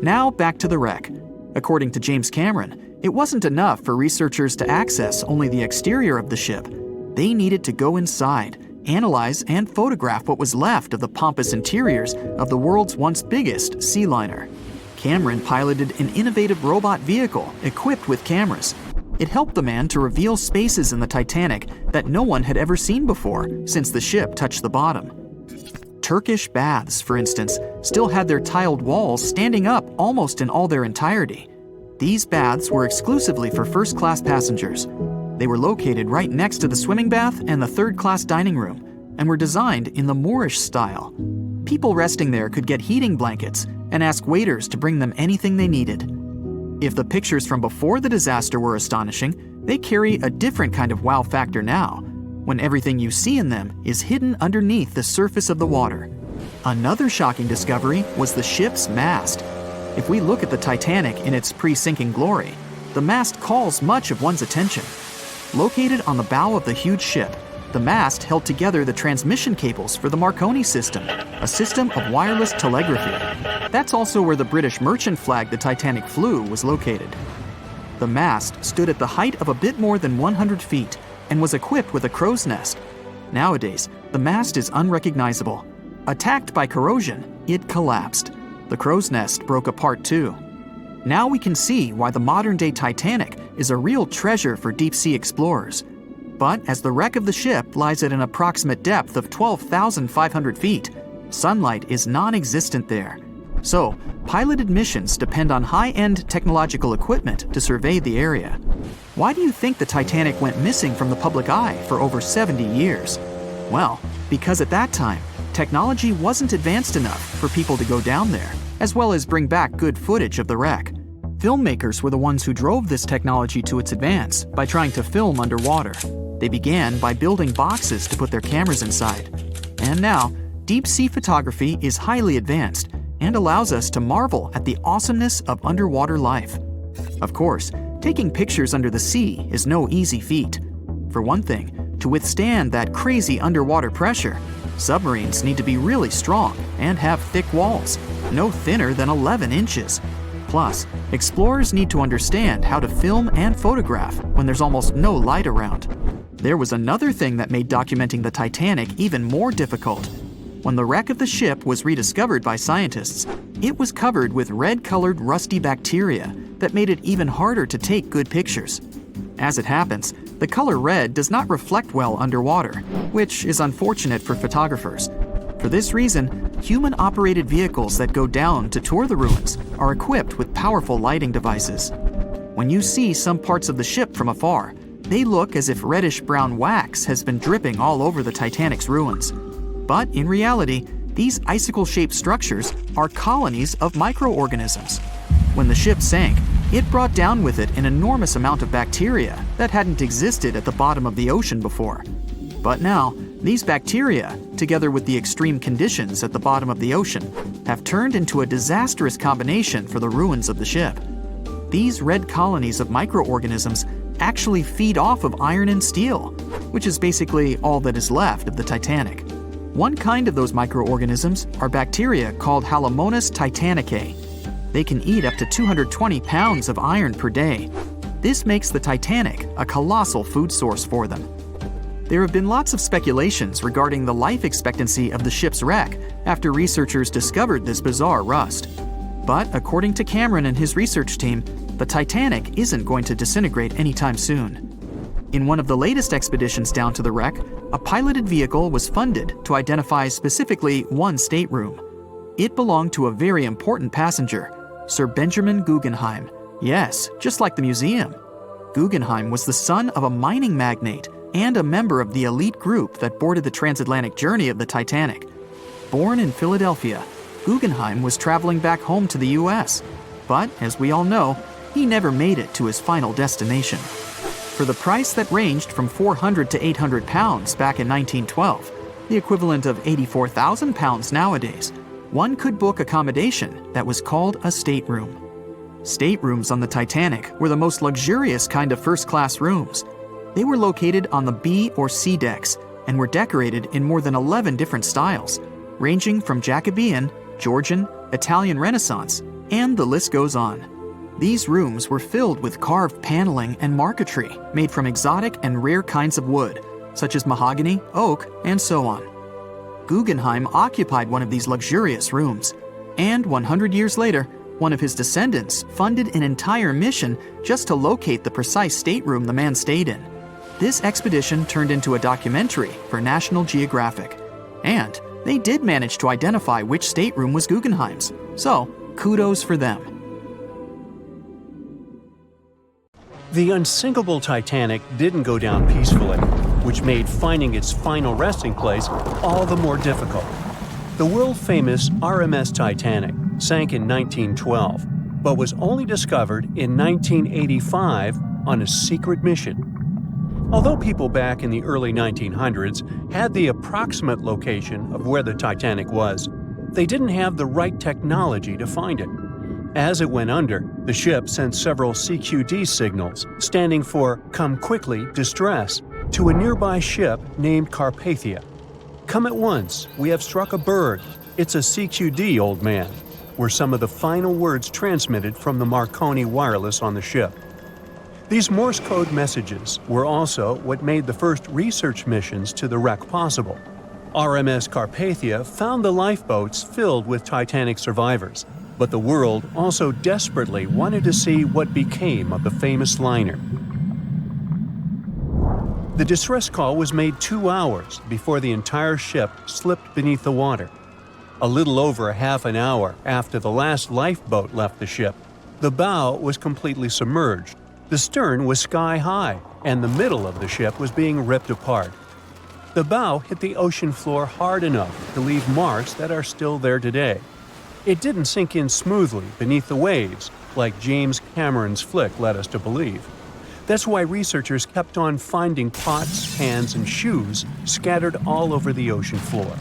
Now back to the wreck. According to James Cameron, it wasn't enough for researchers to access only the exterior of the ship. They needed to go inside, analyze and photograph what was left of the pompous interiors of the world's once biggest sea liner. Cameron piloted an innovative robot vehicle equipped with cameras. It helped the man to reveal spaces in the Titanic that no one had ever seen before since the ship touched the bottom. Turkish baths, for instance, still had their tiled walls standing up almost in all their entirety. These baths were exclusively for first-class passengers. They were located right next to the swimming bath and the third-class dining room, and were designed in the Moorish style. People resting there could get heating blankets and ask waiters to bring them anything they needed. If the pictures from before the disaster were astonishing, they carry a different kind of wow factor now, when everything you see in them is hidden underneath the surface of the water. Another shocking discovery was the ship's mast. If we look at the Titanic in its pre-sinking glory, the mast calls much of one's attention. Located on the bow of the huge ship, the mast held together the transmission cables for the Marconi system, a system of wireless telegraphy. That's also where the British merchant flag the Titanic flew was located. The mast stood at the height of a bit more than 100 feet and was equipped with a crow's nest. Nowadays, the mast is unrecognizable. Attacked by corrosion, it collapsed. The crow's nest broke apart too. Now we can see why the modern-day Titanic is a real treasure for deep-sea explorers. But as the wreck of the ship lies at an approximate depth of 12,500 feet, sunlight is non-existent there. So, piloted missions depend on high-end technological equipment to survey the area. Why do you think the Titanic went missing from the public eye for over 70 years? Well, because at that time, technology wasn't advanced enough for people to go down there, as well as bring back good footage of the wreck. Filmmakers were the ones who drove this technology to its advance by trying to film underwater. They began by building boxes to put their cameras inside. And now, deep-sea photography is highly advanced and allows us to marvel at the awesomeness of underwater life. Of course, taking pictures under the sea is no easy feat. For one thing, to withstand that crazy underwater pressure, submarines need to be really strong and have thick walls, no thinner than 11 inches. Plus, explorers need to understand how to film and photograph when there's almost no light around. There was another thing that made documenting the Titanic even more difficult. When the wreck of the ship was rediscovered by scientists, it was covered with red-colored rusty bacteria that made it even harder to take good pictures. As it happens, the color red does not reflect well underwater, which is unfortunate for photographers. For this reason, human-operated vehicles that go down to tour the ruins are equipped with powerful lighting devices. When you see some parts of the ship from afar, they look as if reddish-brown wax has been dripping all over the Titanic's ruins. But in reality, these icicle-shaped structures are colonies of microorganisms. When the ship sank, it brought down with it an enormous amount of bacteria that hadn't existed at the bottom of the ocean before. But now, these bacteria, together with the extreme conditions at the bottom of the ocean, have turned into a disastrous combination for the ruins of the ship. These red colonies of microorganisms actually feed off of iron and steel, which is basically all that is left of the Titanic. One kind of those microorganisms are bacteria called Halomonas titanicae. They can eat up to 220 pounds of iron per day. This makes the Titanic a colossal food source for them. There have been lots of speculations regarding the life expectancy of the ship's wreck after researchers discovered this bizarre rust. But according to Cameron and his research team, the Titanic isn't going to disintegrate anytime soon. In one of the latest expeditions down to the wreck, a piloted vehicle was funded to identify specifically one stateroom. It belonged to a very important passenger, Sir Benjamin Guggenheim. Yes, just like the museum. Guggenheim was the son of a mining magnate and a member of the elite group that boarded the transatlantic journey of the Titanic. Born in Philadelphia, Guggenheim was traveling back home to the US. But, as we all know, he never made it to his final destination. For the price that ranged from 400 to 800 pounds back in 1912, the equivalent of 84,000 pounds nowadays, one could book accommodation that was called a stateroom. Staterooms on the Titanic were the most luxurious kind of first-class rooms. They were located on the B or C decks and were decorated in more than 11 different styles, ranging from Jacobean, Georgian, Italian Renaissance, and the list goes on. These rooms were filled with carved paneling and marquetry made from exotic and rare kinds of wood, such as mahogany, oak, and so on. Guggenheim occupied one of these luxurious rooms, and 100 years later, one of his descendants funded an entire mission just to locate the precise stateroom the man stayed in. This expedition turned into a documentary for National Geographic, and they did manage to identify which stateroom was Guggenheim's, so kudos for them. The unsinkable Titanic didn't go down peacefully, which made finding its final resting place all the more difficult. The world-famous RMS Titanic sank in 1912, but was only discovered in 1985 on a secret mission. Although people back in the early 1900s had the approximate location of where the Titanic was, they didn't have the right technology to find it. As it went under, the ship sent several CQD signals, standing for Come Quickly, Distress, to a nearby ship named Carpathia. "Come at once, we have struck a berg. It's a CQD, old man," were some of the final words transmitted from the Marconi wireless on the ship. These Morse code messages were also what made the first research missions to the wreck possible. RMS Carpathia found the lifeboats filled with Titanic survivors, but the world also desperately wanted to see what became of the famous liner. The distress call was made 2 hours before the entire ship slipped beneath the water. A little over half an hour after the last lifeboat left the ship, the bow was completely submerged. The stern was sky high, and the middle of the ship was being ripped apart. The bow hit the ocean floor hard enough to leave marks that are still there today. It didn't sink in smoothly beneath the waves, like James Cameron's flick led us to believe. That's why researchers kept on finding pots, pans, and shoes scattered all over the ocean floor.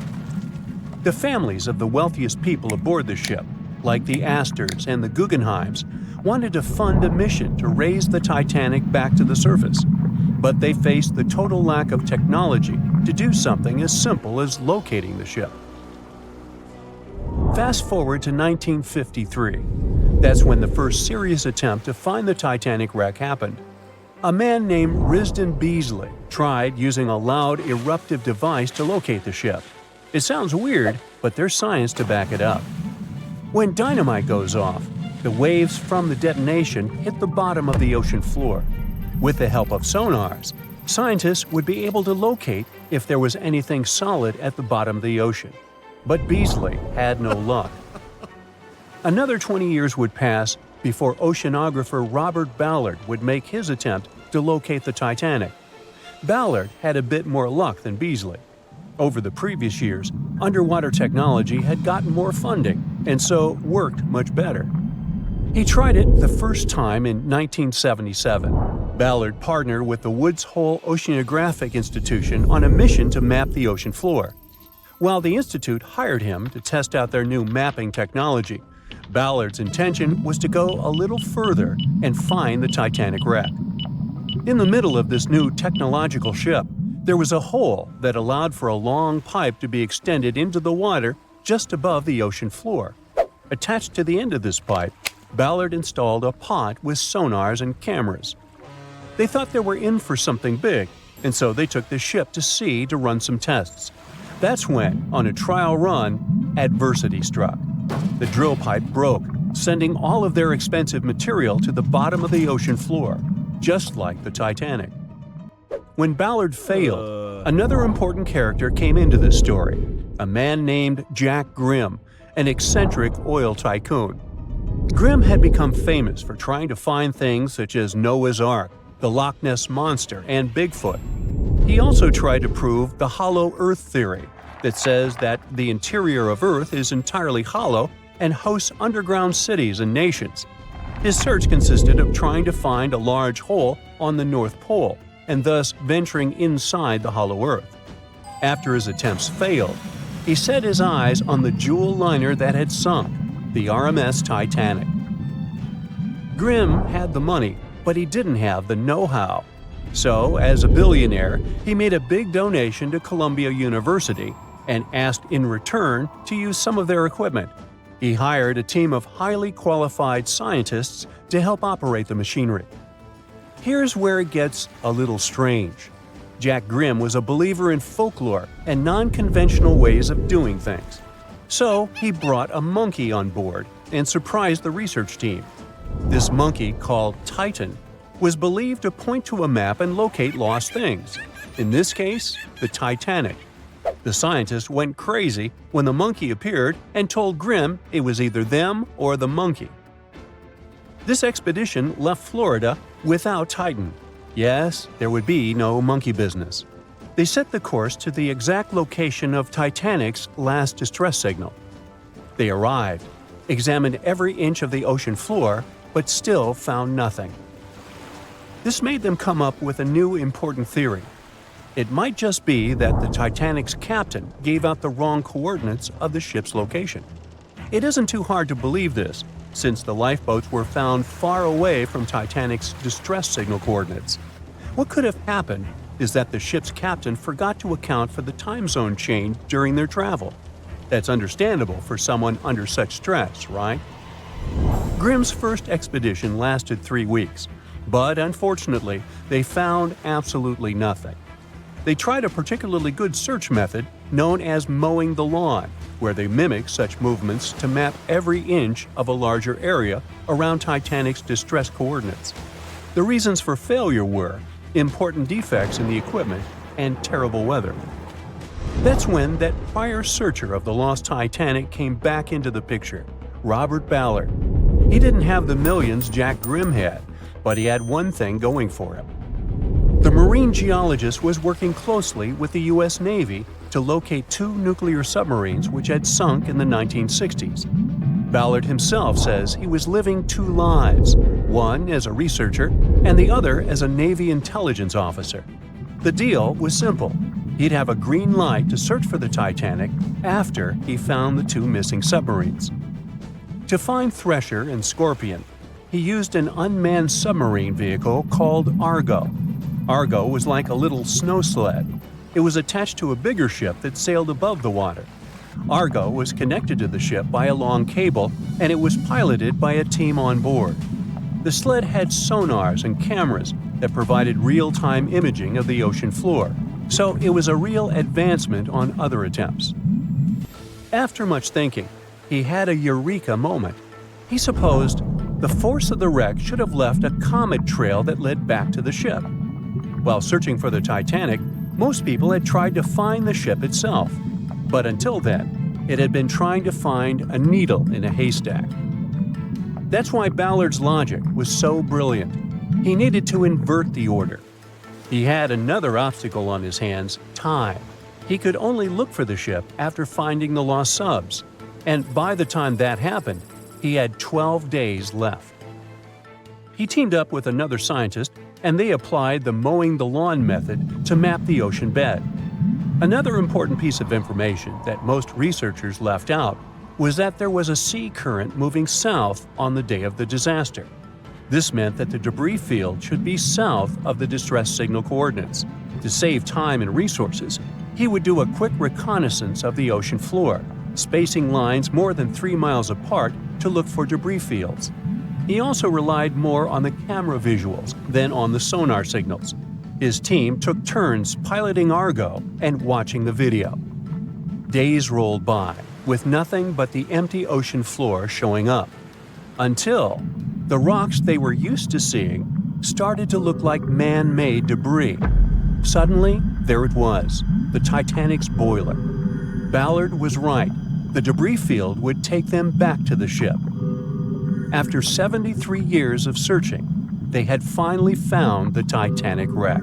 The families of the wealthiest people aboard the ship, like the Astors and the Guggenheims, wanted to fund a mission to raise the Titanic back to the surface. But they faced the total lack of technology to do something as simple as locating the ship. Fast forward to 1953. That's when the first serious attempt to find the Titanic wreck happened. A man named Risdon Beasley tried using a loud eruptive device to locate the ship. It sounds weird, but there's science to back it up. When dynamite goes off, the waves from the detonation hit the bottom of the ocean floor. With the help of sonars, scientists would be able to locate if there was anything solid at the bottom of the ocean. But Beasley had no luck. Another 20 years would pass before oceanographer Robert Ballard would make his attempt to locate the Titanic. Ballard had a bit more luck than Beasley. Over the previous years, underwater technology had gotten more funding, and so worked much better. He tried it the first time in 1977. Ballard partnered with the Woods Hole Oceanographic Institution on a mission to map the ocean floor. While the institute hired him to test out their new mapping technology, Ballard's intention was to go a little further and find the Titanic wreck. In the middle of this new technological ship, there was a hole that allowed for a long pipe to be extended into the water just above the ocean floor. Attached to the end of this pipe, Ballard installed a pod with sonars and cameras. They thought they were in for something big, and so they took the ship to sea to run some tests. That's when, on a trial run, adversity struck. The drill pipe broke, sending all of their expensive material to the bottom of the ocean floor, just like the Titanic. When Ballard failed, another important character came into this story, a man named Jack Grimm, an eccentric oil tycoon. Grimm had become famous for trying to find things such as Noah's Ark, the Loch Ness Monster, and Bigfoot. He also tried to prove the hollow Earth theory, that says that the interior of Earth is entirely hollow and hosts underground cities and nations. His search consisted of trying to find a large hole on the North Pole, and thus venturing inside the hollow Earth. After his attempts failed, he set his eyes on the jewel liner that had sunk, the RMS Titanic. Grimm had the money, but he didn't have the know-how. So, as a billionaire, he made a big donation to Columbia University and asked in return to use some of their equipment. He hired a team of highly qualified scientists to help operate the machinery. Here's where it gets a little strange. Jack Grimm was a believer in folklore and non-conventional ways of doing things. So he brought a monkey on board and surprised the research team. This monkey, called Titan, was believed to point to a map and locate lost things. In this case, the Titanic. The scientists went crazy when the monkey appeared and told Grimm it was either them or the monkey. This expedition left Florida without Titan. Yes, there would be no monkey business. They set the course to the exact location of Titanic's last distress signal. They arrived, examined every inch of the ocean floor, but still found nothing. This made them come up with a new important theory. It might just be that the Titanic's captain gave out the wrong coordinates of the ship's location. It isn't too hard to believe this, since the lifeboats were found far away from Titanic's distress signal coordinates. What could have happened is that the ship's captain forgot to account for the time zone change during their travel. That's understandable for someone under such stress, right? Grimm's first expedition lasted 3 weeks, but unfortunately, they found absolutely nothing. They tried a particularly good search method known as mowing the lawn, where they mimic such movements to map every inch of a larger area around Titanic's distress coordinates. The reasons for failure were important defects in the equipment and terrible weather. That's when that prior searcher of the lost Titanic came back into the picture, Robert Ballard. He didn't have the millions Jack Grimm had, but he had one thing going for him. The marine geologist was working closely with the U.S. Navy to locate 2 nuclear submarines which had sunk in the 1960s. Ballard himself says he was living 2 lives, one as a researcher and the other as a Navy intelligence officer. The deal was simple. He'd have a green light to search for the Titanic after he found the 2 missing submarines. To find Thresher and Scorpion, he used an unmanned submarine vehicle called Argo. Argo was like a little snow sled. It was attached to a bigger ship that sailed above the water. Argo was connected to the ship by a long cable, and it was piloted by a team on board. The sled had sonars and cameras that provided real-time imaging of the ocean floor, so it was a real advancement on other attempts. After much thinking, he had a eureka moment. He supposed the force of the wreck should have left a comet trail that led back to the ship. While searching for the Titanic, most people had tried to find the ship itself. But until then, it had been trying to find a needle in a haystack. That's why Ballard's logic was so brilliant. He needed to invert the order. He had another obstacle on his hands: time. He could only look for the ship after finding the lost subs. And by the time that happened, he had 12 days left. He teamed up with another scientist, and they applied the mowing the lawn method to map the ocean bed. Another important piece of information that most researchers left out was that there was a sea current moving south on the day of the disaster. This meant that the debris field should be south of the distress signal coordinates. To save time and resources, he would do a quick reconnaissance of the ocean floor, spacing lines more than 3 miles apart to look for debris fields. He also relied more on the camera visuals than on the sonar signals. His team took turns piloting Argo and watching the video. Days rolled by, with nothing but the empty ocean floor showing up, until the rocks they were used to seeing started to look like man-made debris. Suddenly, there it was, the Titanic's boiler. Ballard was right. The debris field would take them back to the ship. After 73 years of searching, they had finally found the Titanic wreck.